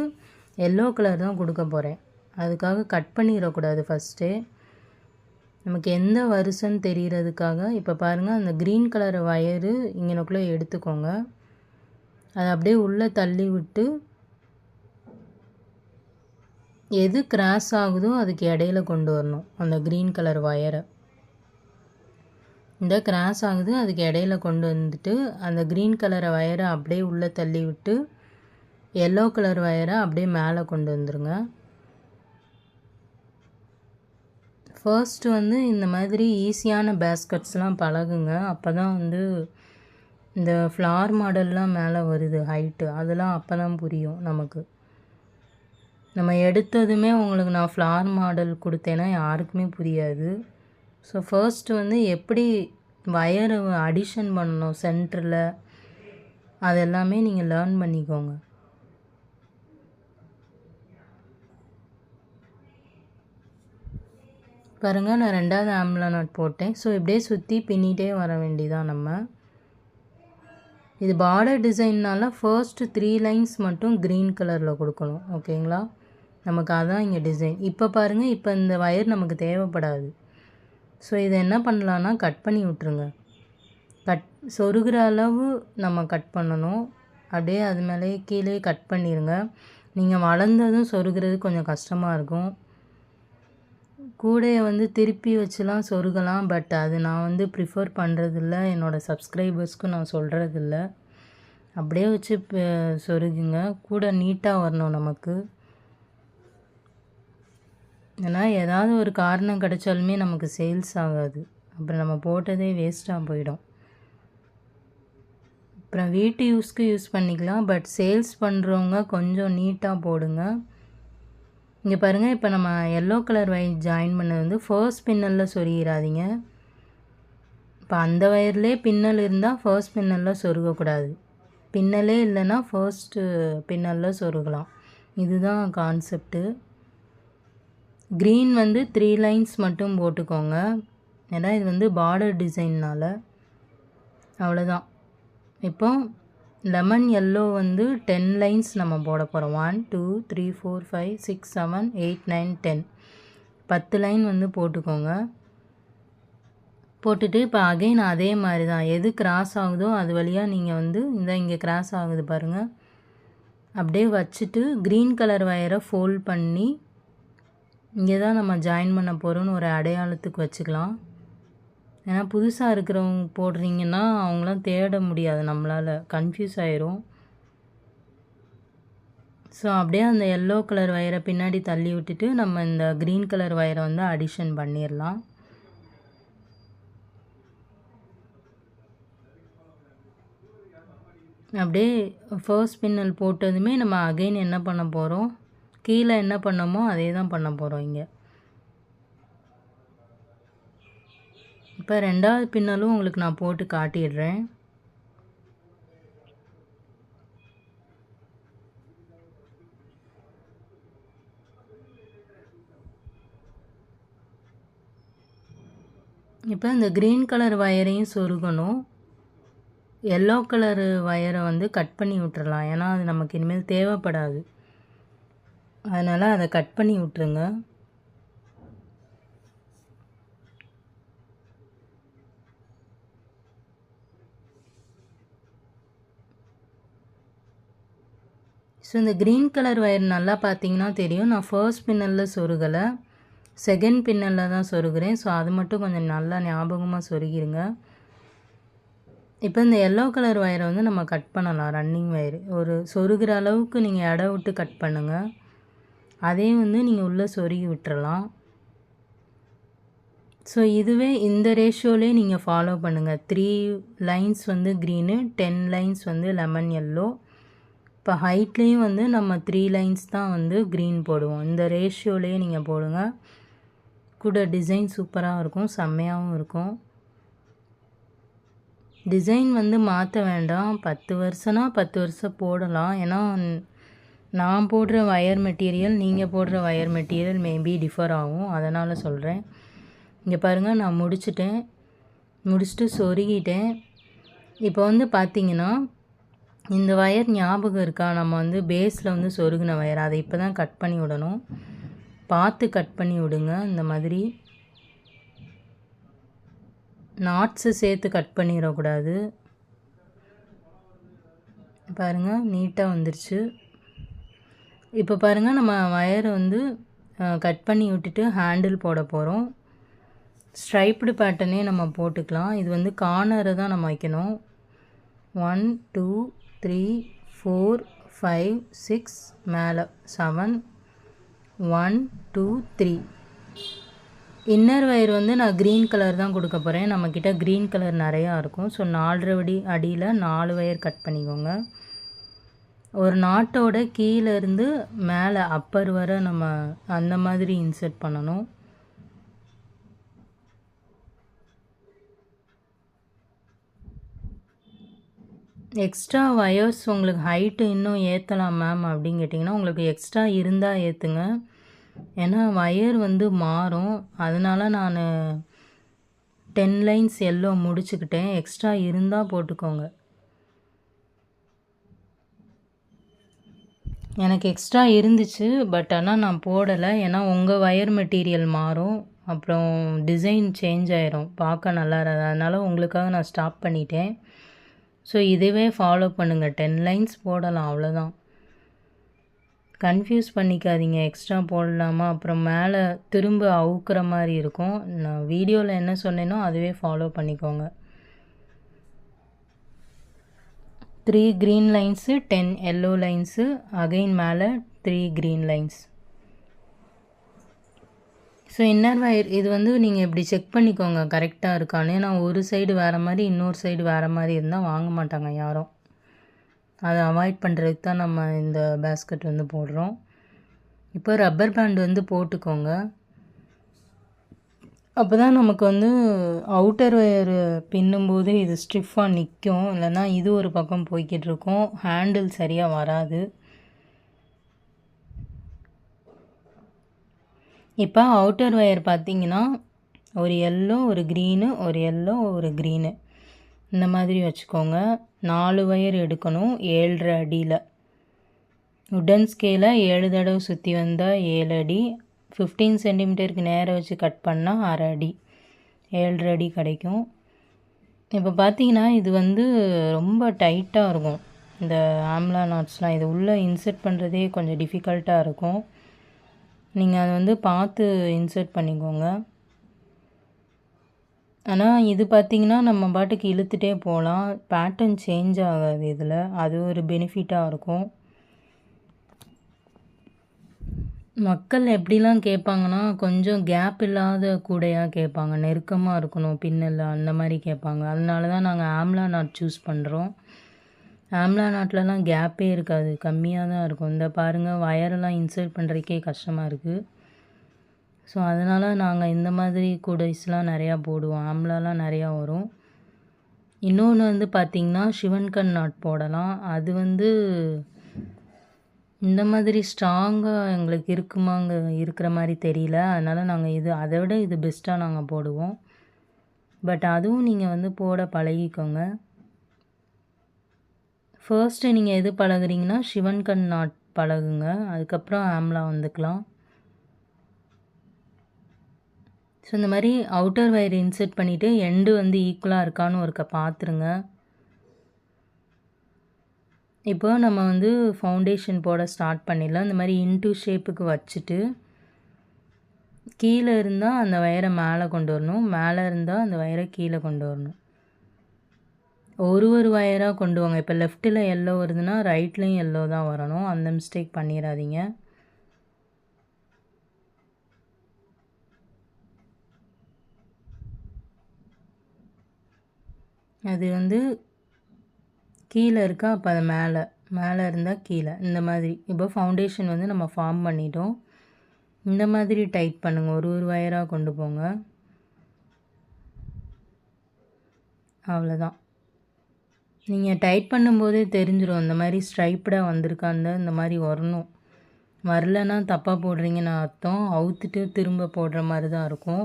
எல்லோ கலர் தான் கொடுக்க போகிறேன். அதுக்காக கட் பண்ணிடக்கூடாது ஃபஸ்ட்டே. நமக்கு எந்த வருஷன்னு தெரிகிறதுக்காக இப்போ பாருங்கள், அந்த க்ரீன் கலர் வயரு இங்கனக்குள்ளே எடுத்துக்கோங்க. அதை அப்படியே உள்ளே தள்ளி விட்டு எது கிராஸ் ஆகுதோ அதுக்கு இடையில கொண்டு வரணும். அந்த க்ரீன் கலர் வயரை இந்த கிராஸ் ஆகுது அதுக்கு இடையில கொண்டு வந்துட்டு அந்த க்ரீன் கலரை வயரை அப்படியே உள்ளே தள்ளி விட்டு எல்லோ கலர் வயரை அப்படியே மேலே கொண்டு வந்துடுங்க. ஃபர்ஸ்ட் வந்து இந்த மாதிரி ஈஸியான பேஸ்கட்ஸ்லாம் பழகுங்க. அப்போ தான் வந்து இந்த ஃப்ளார் மாடல்லாம் மேலே வருது ஹைட்டு, அதெல்லாம் அப்போ தான் புரியும் நமக்கு. நம்ம எடுத்ததுமே உங்களுக்கு நான் ஃப்ளார் மாடல் கொடுத்தேன்னா யாருக்குமே புரியாது. ஸோ ஃபர்ஸ்ட்டு வந்து எப்படி வயரை அடிஷன் பண்ணணும் சென்டரில், அது எல்லாமே நீங்கள் லேர்ன் பண்ணிக்கோங்க. பாருங்கள், நான் 2வது ஆம்லா நாட் போட்டேன். ஸோ இப்படியே சுற்றி பின்னிட்டே வர வேண்டியதான் நம்ம. இது பார்டர் டிசைன்னால ஃபர்ஸ்ட்டு 3 லைன்ஸ் மட்டும் க்ரீன் கலரில் கொடுக்கணும். ஓகேங்களா? நமக்கு அதான் இங்கே டிசைன். இப்போ பாருங்கள், இப்போ இந்த வயர் நமக்கு தேவைப்படாது. ஸோ இதை என்ன பண்ணலான்னா கட் பண்ணி விட்ருங்க. சொருகிற அளவு நம்ம கட் பண்ணணும். அப்படியே அது மேலேயே கீழே கட் பண்ணிடுங்க. நீங்கள் வளர்ந்ததும் சொருகிறது கொஞ்சம் கஷ்டமாக இருக்கும். கூடையை வந்து திருப்பி வச்சுலாம் சொருகலாம், பட் அது நான் வந்து ப்ரிஃபர் பண்ணுறதில்ல. என்னோடய சப்ஸ்கிரைபர்ஸ்க்கும் நான் சொல்கிறதில்ல. அப்படியே வச்சு சொருகுங்க. கூட நீட்டாக வரணும் நமக்கு. ஏன்னா ஏதாவது ஒரு காரணம் கிடைச்சாலுமே நமக்கு சேல்ஸ் ஆகாது. அப்புறம் நம்ம போட்டதே வேஸ்ட்டாக போயிடும். அப்புறம் வீட்டு யூஸ்க்கு யூஸ் பண்ணிக்கலாம், பட் சேல்ஸ் பண்ணுறவங்க கொஞ்சம் நீட்டாக போடுங்க. இங்கே பாருங்கள், இப்போ நம்ம எல்லோ கலர் வயர் ஜாயின் பண்ணது வந்து ஃபர்ஸ்ட் பின்னலில் சொருகிடாதீங்க. இப்போ அந்த வயர்லேயே பின்னல் இருந்தால் ஃபர்ஸ்ட் பின்னலில் சொருகக்கூடாது. பின்னலே இல்லைன்னா ஃபர்ஸ்ட்டு பின்னலில் சொருகலாம். இதுதான் கான்செப்ட்டு. க்ரீன் வந்து 3 லைன்ஸ் மட்டும் போட்டுக்கோங்க. ஏன்னா இது வந்து பார்டர் டிசைன்னால். அவ்வளோதான். இப்போ லெமன் எல்லோ வந்து 10 லைன்ஸ் நம்ம போட போகிறோம். 1 2 3 4 5 6 7 8 9 10 10 லைன் வந்து போட்டுக்கோங்க. போட்டுட்டு இப்போ அகைன் அதே மாதிரி தான், எது கிராஸ் ஆகுதோ அது வழியாக நீங்கள் வந்து இங்கே கிராஸ் ஆகுது பாருங்கள், அப்படியே வச்சுட்டு க்ரீன் கலர் வயரை ஃபோல்ட் பண்ணி இங்கே தான் நம்ம ஜாயின் பண்ண போகிறோன்னு ஒரு அடையாளத்துக்கு வச்சுக்கலாம். ஏன்னா புதுசாக இருக்கிறவங்க போடுறீங்கன்னா அவங்களாம் தேட முடியாது, நம்மளால் கன்ஃபியூஸ் ஆயிரும். ஸோ அப்படியே அந்த எல்லோ கலர் வயரை பின்னாடி தள்ளி விட்டுட்டு நம்ம இந்த க்ரீன் கலர் வயரை வந்து அடிஷன் பண்ணிடலாம். அப்படியே ஃபர்ஸ்ட் பின்னல் போட்டதுமே நம்ம அகைன் என்ன பண்ண போகிறோம், கீழே என்ன பண்ணோமோ அதே தான் பண்ண போகிறோம் இங்கே. இப்போ 2வது பின்னலும் உங்களுக்கு நான் போட்டு காட்டிடுறேன். இப்போ இந்த க்ரீன் கலர் வயரையும் சொருகணும். எல்லோ கலரு வயரை வந்து கட் பண்ணி விட்டுறலாம். ஏன்னா அது நமக்கு இனிமேல் தேவைப்படாது. அதனால் அதை கட் பண்ணி விட்டுருங்க. ஸோ இந்த க்ரீன் கலர் வயர் நல்லா பார்த்தீங்கன்னா தெரியும். நான் ஃபர்ஸ்ட் பின்னலில் சொருகலை, செகண்ட் பின்னலில் தான் சொருகிறேன். ஸோ அது மட்டும் கொஞ்சம் நல்லா ஞாபகமாக சொருகிருங்க. இப்போ இந்த எல்லோ கலர் வயரை வந்து நம்ம கட் பண்ணலாம். ரன்னிங் வயர் ஒரு சொருகிற அளவுக்கு நீங்கள் இடம் விட்டு கட் பண்ணுங்கள். அதையும் வந்து நீங்கள் உள்ளே சொருகி விட்டுறலாம். ஸோ இதுவே இந்த ரேஷியோலே நீங்கள் ஃபாலோ பண்ணுங்கள். 3 லைன்ஸ் வந்து க்ரீனு, 10 லைன்ஸ் வந்து லெமன் எல்லோ. இப்போ ஹைட்லேயும் வந்து நம்ம 3 லைன்ஸ் தான் வந்து க்ரீன் போடுவோம். இந்த ரேஷியோலேயே நீங்கள் போடுங்க. கூட டிசைன் சூப்பராக இருக்கும், செம்மையாகவும் இருக்கும். டிசைன் வந்து மாற்ற வேண்டாம். 10 வருஷம்னா 10 வருஷம் போடலாம். ஏன்னா நான் போடுற வயர் மெட்டீரியல் நீங்கள் போடுற வயர் மெட்டீரியல் மேபி டிஃபர் ஆகும். அதனால் சொல்கிறேன். இங்கே பாருங்கள், நான் முடிச்சுட்டு சொருகிட்டேன். இப்போ வந்து பார்த்திங்கன்னா இந்த வயர் ஞாபகம் இருக்கா? நம்ம வந்து பேஸில் வந்து சொருகின வயர், அதை இப்போ தான் கட் பண்ணி விடணும். பார்த்து கட் பண்ணி விடுங்க. இந்த மாதிரி நாட்ஸு சேர்த்து கட் பண்ணிடக்கூடாது. பாருங்கள், நீட்டாக வந்துருச்சு. இப்போ பாருங்கள், நம்ம வயரை வந்து கட் பண்ணி விட்டுட்டு ஹேண்டில் போட போகிறோம். ஸ்ட்ரைப்டு பேட்டர்னே நம்ம போட்டுக்கலாம். இது வந்து கார்னரை தான் நம்ம வைக்கணும். 1 2 3 4 5 6 மேலே 7 1 2 3. இன்னர் வயர் வந்து நான் க்ரீன் கலர் தான் கொடுக்க போகிறேன். நம்மக்கிட்ட க்ரீன் கலர் நிறையா இருக்கும். ஸோ 4 அடியில் 4 வயர் கட் பண்ணிக்கோங்க. ஒரு நாட்டோட கீழேருந்து மேலே அப்பர் வர நம்ம அந்த மாதிரி இன்சர்ட் பண்ணணும். எக்ஸ்ட்ரா வயர்ஸ் உங்களுக்கு ஹைட்டு இன்னும் ஏற்றலாம் மேம் அப்படின்னு கேட்டிங்கன்னா, உங்களுக்கு எக்ஸ்ட்ரா இருந்தால் ஏற்றுங்க. ஏன்னா வயர் வந்து மாறும். அதனால நான் 10 லைன்ஸ் எல்லோ முடிச்சுக்கிட்டேன். எக்ஸ்ட்ரா இருந்தால் போட்டுக்கோங்க. எனக்கு எக்ஸ்ட்ரா இருந்துச்சு, பட் ஆனால் நான் போடலை. ஏன்னா உங்கள் வயர் மெட்டீரியல் மாறும், அப்புறம் டிசைன் சேஞ்ச் ஆயிரும், பார்க்க நல்லா இருக்காது. அதனால் உங்களுக்காக நான் ஸ்டாப் பண்ணிட்டேன். ஸோ இதுவே ஃபாலோ பண்ணுங்கள். 10 லைன்ஸ் போடலாம், அவ்வளோதான். கன்ஃபியூஸ் பண்ணிக்காதீங்க. எக்ஸ்ட்ரா போடலாமா, அப்புறம் மேலே திரும்ப அவுக்கிற மாதிரி இருக்கும். நான் வீடியோவில் என்ன சொன்னேனோ அதுவே ஃபாலோ பண்ணிக்கோங்க. 3 green lines, 10 yellow lines, again மேலே 3 green lines. So inner wire இது வந்து நீங்கள் இப்படி செக் பண்ணிக்கோங்க கரெக்டாக இருக்கான்னு. ஏன்னா ஒரு சைடு வேறு மாதிரி, இன்னொரு சைடு வேறு மாதிரி இருந்தால் வாங்க மாட்டாங்க யாரும். அதை அவாய்ட் பண்ணுறதுக்கு தான் நம்ம இந்த பேஸ்கெட் வந்து போடுறோம். இப்போ ரப்பர் பேண்ட் வந்து போட்டுக்கோங்க. அப்போ தான் நமக்கு வந்து அவுட்டர் வயர் பின்னும்போது இது ஸ்டிஃபாக நிற்கும். இல்லைன்னா இது ஒரு பக்கம் போய்கிட்டு இருக்கும், ஹேண்டில் சரியாக வராது. இப்போ அவுட்டர் வயர் பார்த்திங்கன்னா ஒரு எல்லோ, ஒரு க்ரீனு, ஒரு எல்லோ, ஒரு க்ரீனு, இந்த மாதிரி வச்சுக்கோங்க. 4 வயர் எடுக்கணும். 7.5 அடியில் உடன் ஸ்கேலை 7 தடவை சுற்றி வந்தால் 7 அடி. 15 சென்டிமீட்டருக்கு நேரம் வச்சு கட் பண்ணால் அரை அடி, 7.5 அடி கிடைக்கும். இப்போ பார்த்தீங்கன்னா இது வந்து ரொம்ப டைட்டாக இருக்கும். இந்த ஆம்லா நாட்ஸ்லாம் இது உள்ளே இன்சர்ட் பண்ணுறதே கொஞ்சம் டிஃபிகல்ட்டாக இருக்கும். நீங்கள் அதை வந்து பார்த்து இன்சர்ட் பண்ணிக்கோங்க. ஆனால் இது பார்த்திங்கன்னா நம்ம பாட்டுக்கு இழுத்துட்டே போகலாம், பேட்டர்ன் சேஞ்ச் ஆகாது இதில். அது ஒரு பெனிஃபிட்டாக இருக்கும். மக்கள் எப்படிலாம் கேட்பாங்கன்னா, கொஞ்சம் கேப் இல்லாத கூடையாக கேட்பாங்க, நெருக்கமாக இருக்கணும் பின்னல், அந்த மாதிரி கேட்பாங்க. அதனால தான் நாங்கள் ஆம்லா நாட் சூஸ் பண்ணுறோம். ஆம்லா நாட்லலாம் கேப்பே இருக்காது, கம்மியாக தான் இருக்கும். இந்த பாருங்கள், வயரெல்லாம் இன்சர்ட் பண்ணுறதுக்கே கஷ்டமாக இருக்குது. ஸோ அதனால் நாங்கள் இந்த மாதிரி கூடைஸ்லாம் நிறையா போடுவோம். ஆம்லாலாம் நிறையா வரும். இன்னொன்று வந்து பார்த்திங்கன்னா சிவன்கண் நாட் போடலாம். அது வந்து இந்த மாதிரி ஸ்ட்ராங்காக எங்களுக்கு இருக்கிற மாதிரி தெரியல. அதனால் நாங்கள் அதை விட இது பெஸ்ட்டாக நாங்கள் போடுவோம். பட் அதுவும் நீங்கள் வந்து போட பழகிக்கோங்க. ஃபர்ஸ்ட்டு நீங்கள் எது பழகுறீங்கன்னா சிவன்கண் நாட் பழகுங்க, அதுக்கப்புறம் ஆம்லா வந்துக்கலாம். ஸோ இந்த மாதிரி அவுட்டர் வயர் இன்சர்ட் பண்ணிவிட்டு எண்டு வந்து ஈக்குவலாக இருக்கான்னு ஒருக்க பார்த்துருங்க. இப்போ நம்ம வந்து ஃபவுண்டேஷன் போட ஸ்டார்ட் பண்ணிடலாம். இந்த மாதிரி இன்டூ ஷேப்புக்கு வச்சுட்டு கீழே இருந்தால் அந்த வயரை மேலே கொண்டு வரணும், மேலே இருந்தால் அந்த வயரை கீழே கொண்டு வரணும். ஒரு வயராக கொண்டு வாங்க. இப்போ லெஃப்ட்டில் எல்லோ வருதுன்னா ரைட்லேயும் எல்லோ தான் வரணும், அந்த மிஸ்டேக் பண்ணிடாதீங்க. அது வந்து கீழே இருக்கா, அப்போ அது மேலே இருந்தால் கீழே, இந்த மாதிரி. இப்போ ஃபவுண்டேஷன் வந்து நம்ம ஃபார்ம் பண்ணிட்டோம். இந்த மாதிரி டைட் பண்ணுங்கள், ஒரு வயராக கொண்டு போங்க. அவ்வளோதான். நீங்கள் டைட் பண்ணும்போதே தெரிஞ்சிடும் இந்த மாதிரி ஸ்ட்ரைப்டாக வந்திருக்கான்னு. இந்த மாதிரி வரணும், வரலன்னா தப்பாக போடுறீங்கன்னு அர்த்தம். அவுத்துட்டு திரும்ப போடுற மாதிரி தான் இருக்கும்.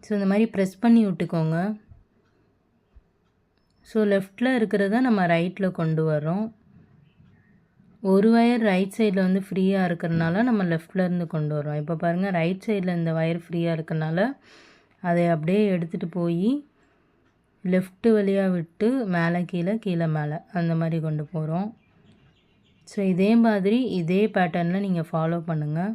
ஸோ இந்த மாதிரி ப்ரெஸ் பண்ணி விட்டுக்கோங்க. ஸோ லெஃப்டில் இருக்கிறத நம்ம ரைட்டில் கொண்டு வரோம். ஒரு வயர் ரைட் சைடில் வந்து ஃப்ரீயாக இருக்கிறனால நம்ம லெஃப்ட்லேருந்து கொண்டு வரோம். இப்போ பாருங்கள், ரைட் சைடில் இந்த வயர் ஃப்ரீயாக இருக்கிறனால அதை அப்படியே எடுத்துகிட்டு போய் லெஃப்ட்டு வழியாக விட்டு மேலே கீழே, கீழே மேலே, அந்த மாதிரி கொண்டு போகிறோம். ஸோ இதே மாதிரி இதே பேட்டர்னில் நீங்கள் ஃபாலோ பண்ணுங்கள்.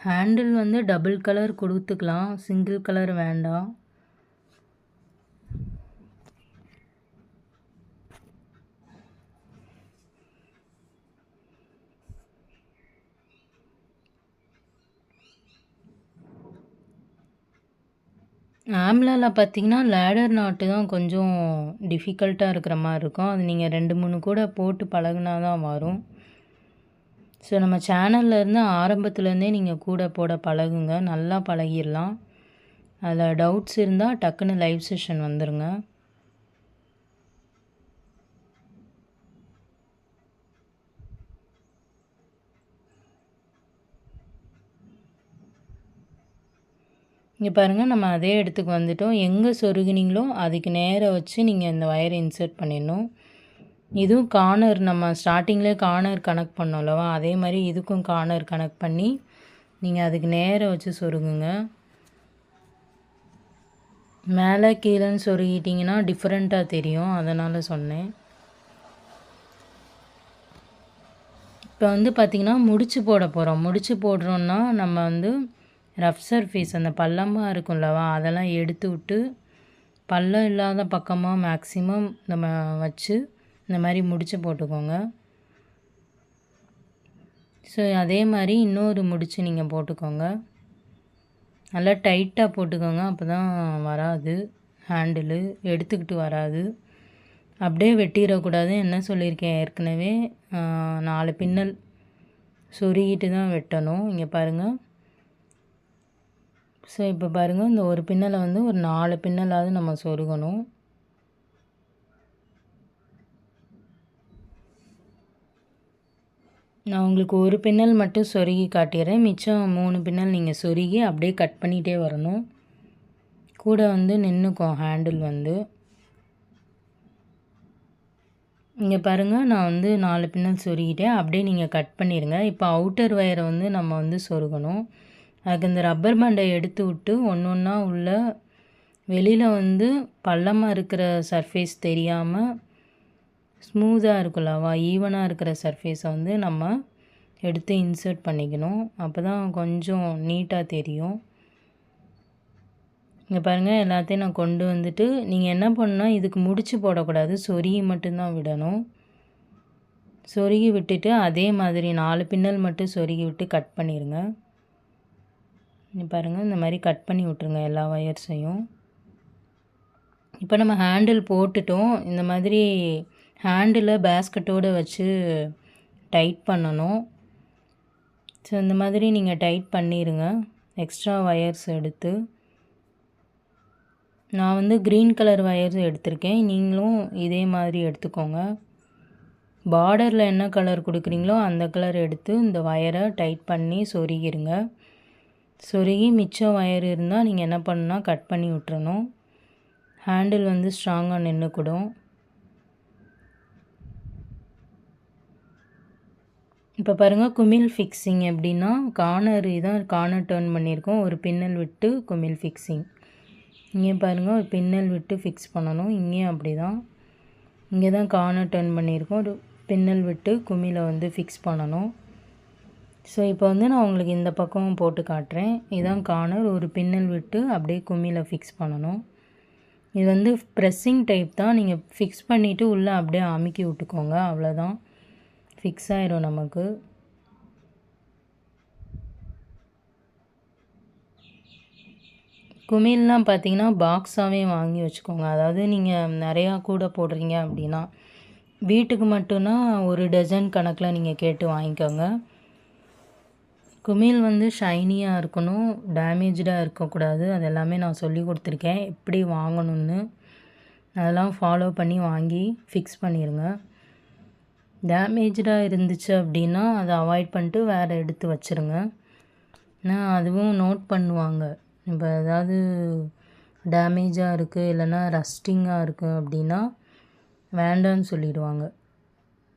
ஹேண்டில் வந்து டபுள் கலர் கொடுத்துக்கலாம், சிங்கிள் கலர் வேண்டாம். ஆம்லாவில் பார்த்தீங்கன்னா லேடர் நாட்டு தான் கொஞ்சம் டிஃபிகல்ட்டாக இருக்கிற மாதிரி இருக்கும். அது நீங்கள் 2-3 கூட போட்டு பழகுனா தான் வரும். ஸோ நம்ம சேனல்லேருந்து ஆரம்பத்துலேருந்தே நீங்கள் கூட போட பழகுங்க, நல்லா பழகிடலாம். அதில் டவுட்ஸ் இருந்தால் டக்குன்னு லைவ் செஷன் வந்துடுங்க. இங்கே பாருங்கள், நம்ம அதே இடத்துக்கு வந்துட்டோம். எங்கே சொருகினீங்களோ அதுக்கு நேராக வச்சு நீங்கள் இந்த வயரை இன்சர்ட் பண்ணிடணும். இதுவும் கார்னர், நம்ம ஸ்டார்டிங்லேயே கார்னர் கனெக்ட் பண்ணோம் அல்லவா, அதே மாதிரி இதுக்கும் கார்னர் கனெக்ட் பண்ணி நீங்கள் அதுக்கு நேராக வச்சு சொருகுங்க. மேலே கீழேன்னு சொருகிட்டிங்கன்னா டிஃப்ரெண்ட்டாக தெரியும், அதனால் சொன்னேன். இப்போ வந்து பார்த்திங்கன்னா முடிச்சு போட போகிறோம். முடிச்சு போடுறோன்னா நம்ம வந்து ரஃப் சர்ஃபேஸ், அந்த பள்ளமாக இருக்கும்லவா, அதெல்லாம் எடுத்து விட்டு பள்ளம் இல்லாத பக்கமாக மேக்ஸிமம் நம்ம வச்சு இந்த மாதிரி முடிச்சு போட்டுக்கோங்க. ஸோ அதே மாதிரி இன்னொரு முடிச்சு நீங்கள் போட்டுக்கோங்க. நல்லா டைட்டாக போட்டுக்கோங்க, அப்போ தான் வராது, ஹேண்டிலு எடுத்துக்கிட்டு வராது. அப்படியே வெட்டிடக்கூடாது. என்ன சொல்லியிருக்கேன் ஏற்கனவே, 4 பின்னல் சொருகிட்டு தான் வெட்டணும். இங்கே பாருங்கள். ஸோ இப்போ பாருங்கள், இந்த ஒரு பின்னலை வந்து ஒரு 4 பின்னலாவது நம்ம சொருகணும். நான் உங்களுக்கு ஒரு பின்னல் மட்டும் சொருகி காட்டிடுறேன், மிச்சம் 3 பின்னல் நீங்கள் சொருகி அப்படியே கட் பண்ணிகிட்டே வரணும். கூட வந்து நின்றுக்கும் ஹேண்டில் வந்து. இங்கே பாருங்கள், நான் வந்து 4 பின்னல் சொருகிட்டேன், அப்படியே நீங்கள் கட் பண்ணிடுங்க. இப்போ அவுட்டர் வயரை வந்து நம்ம வந்து சொருகணும். அதுக்கு இந்த ரப்பர் பேண்டை எடுத்து விட்டு ஒன்றா உள்ள வெளியில் வந்து பள்ளமாக இருக்கிற சர்ஃபேஸ் தெரியாமல் ஸ்மூத்தாக இருக்குல்லவா, ஈவனாக இருக்கிற சர்ஃபேஸை வந்து நம்ம எடுத்து இன்சர்ட் பண்ணிக்கணும். அப்போ தான் கொஞ்சம் நீட்டாக தெரியும். இங்கே பாருங்கள், எல்லாத்தையும் நான் கொண்டு வந்துட்டு நீங்கள் என்ன பண்ணால் இதுக்கு முடிச்சு போடக்கூடாது, சொருகி மட்டும்தான் விடணும். சொருகி விட்டுட்டு அதே மாதிரி 4 பின்னல் மட்டும் சொருகி விட்டு கட் பண்ணிடுங்க. பாருங்கள், இந்த மாதிரி கட் பண்ணி விட்ருங்க எல்லா வயர்ஸையும். இப்போ நம்ம ஹேண்டில் போட்டுட்டோம். இந்த மாதிரி ஹேண்டில் பேஸ்கட்டோடு வச்சு டைட் பண்ணணும். ஸோ இந்த மாதிரி நீங்கள் டைட் பண்ணிடுங்க, எக்ஸ்ட்ரா வயர்ஸ் எடுத்து. நான் வந்து க்ரீன் கலர் வயர்ஸ் எடுத்திருக்கேன், நீங்களும் இதே மாதிரி எடுத்துக்கோங்க. பார்டரில் என்ன கலர் கொடுக்குறீங்களோ அந்த கலர் எடுத்து இந்த ஒயரை டைட் பண்ணி சொருகிருங்க. சொருகி மிச்சம் ஒயர் இருந்தால் நீங்கள் என்ன பண்ணணும்னா கட் பண்ணி விட்டுறணும். ஹேண்டில் வந்து ஸ்ட்ராங்காக நின்றுக்கூடும். இப்போ பாருங்கள், குமிழ் ஃபிக்ஸிங் எப்படின்னா கார்னர் இதான் கார்னர் டர்ன் பண்ணியிருக்கோம். ஒரு பின்னல் விட்டு குமிழ் ஃபிக்ஸிங். இங்கே பாருங்கள், ஒரு பின்னல் விட்டு ஃபிக்ஸ் பண்ணணும். இங்கேயும் அப்படி தான், இங்கே தான் கார்னர் டர்ன் பண்ணியிருக்கோம். ஒரு பின்னல் விட்டு குமிழை வந்து ஃபிக்ஸ் பண்ணணும். ஸோ இப்போ வந்து நான் உங்களுக்கு இந்த பக்கம் போட்டு காட்டுறேன். இதுதான் கார்னர், ஒரு பின்னல் விட்டு அப்படியே குமிழை ஃபிக்ஸ் பண்ணணும். இது வந்து ப்ரெஸ்ஸிங் டைப் தான். நீங்கள் ஃபிக்ஸ் பண்ணிவிட்டு உள்ளே அப்படியே அமுக்கி விட்டுக்கோங்க, அவ்வளோதான். ஃபிக்ஸ் ஆயிரும் நமக்கு. குமிழ்லாம் பார்த்தீங்கன்னா பாக்ஸாகவே வாங்கி வச்சுக்கோங்க. அதாவது நீங்கள் நிறையா கூட போடுறீங்க அப்படின்னா, வீட்டுக்கு மட்டும்னா ஒரு டஜன் கணக்கில் நீங்கள் கேட்டு வாங்கிக்கோங்க. குமிழ் வந்து ஷைனியாக இருக்கணும், டேமேஜாக இருக்கக்கூடாது. அது எல்லாமே நான் சொல்லி கொடுத்துருக்கேன் எப்படி வாங்கணும்னு. அதெல்லாம் ஃபாலோ பண்ணி வாங்கி ஃபிக்ஸ் பண்ணிடுங்க. டேமேஜாக இருந்துச்சு அப்படின்னா அதை அவாய்ட் பண்ணிட்டு வேறு எடுத்து வச்சுருங்க. ஏன்னா அதுவும் நோட் பண்ணுவாங்க. இப்போ ஏதாவது டேமேஜாக இருக்குது இல்லைன்னா ரஸ்டிங்காக இருக்குது அப்படின்னா வேண்டான்னு சொல்லிடுவாங்க.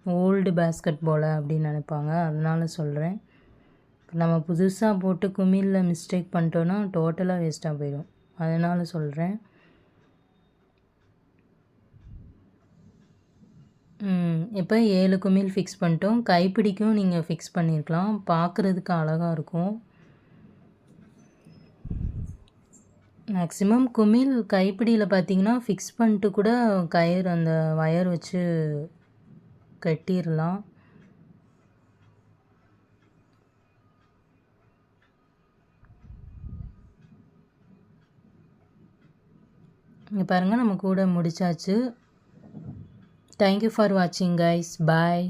ஓல்டு பேஸ்கெட் போல் அப்படின்னு நினைப்பாங்க. அதனால சொல்கிறேன். நம்ம புதுசாக போட்டு குமிழில் மிஸ்டேக் பண்ணிட்டோன்னா டோட்டலாக வேஸ்ட்டாக போயிடும். அதனால் சொல்கிறேன். இப்போ 7 குமிழ் ஃபிக்ஸ் பண்ணிட்டோம். கைப்பிடிக்கும் நீங்கள் ஃபிக்ஸ் பண்ணியிருக்கலாம், பார்க்குறதுக்கு அழகாக இருக்கும். மேக்ஸிமம் குமிழ் கைப்பிடியில் பார்த்தீங்கன்னா ஃபிக்ஸ் பண்ணிட்டு கூட கயிறு அந்த ஒயர் வச்சு கட்டிடலாம். இங்கே பாருங்கள், நம்ம கூட முடிச்சாச்சு. Thank you for watching guys. Bye.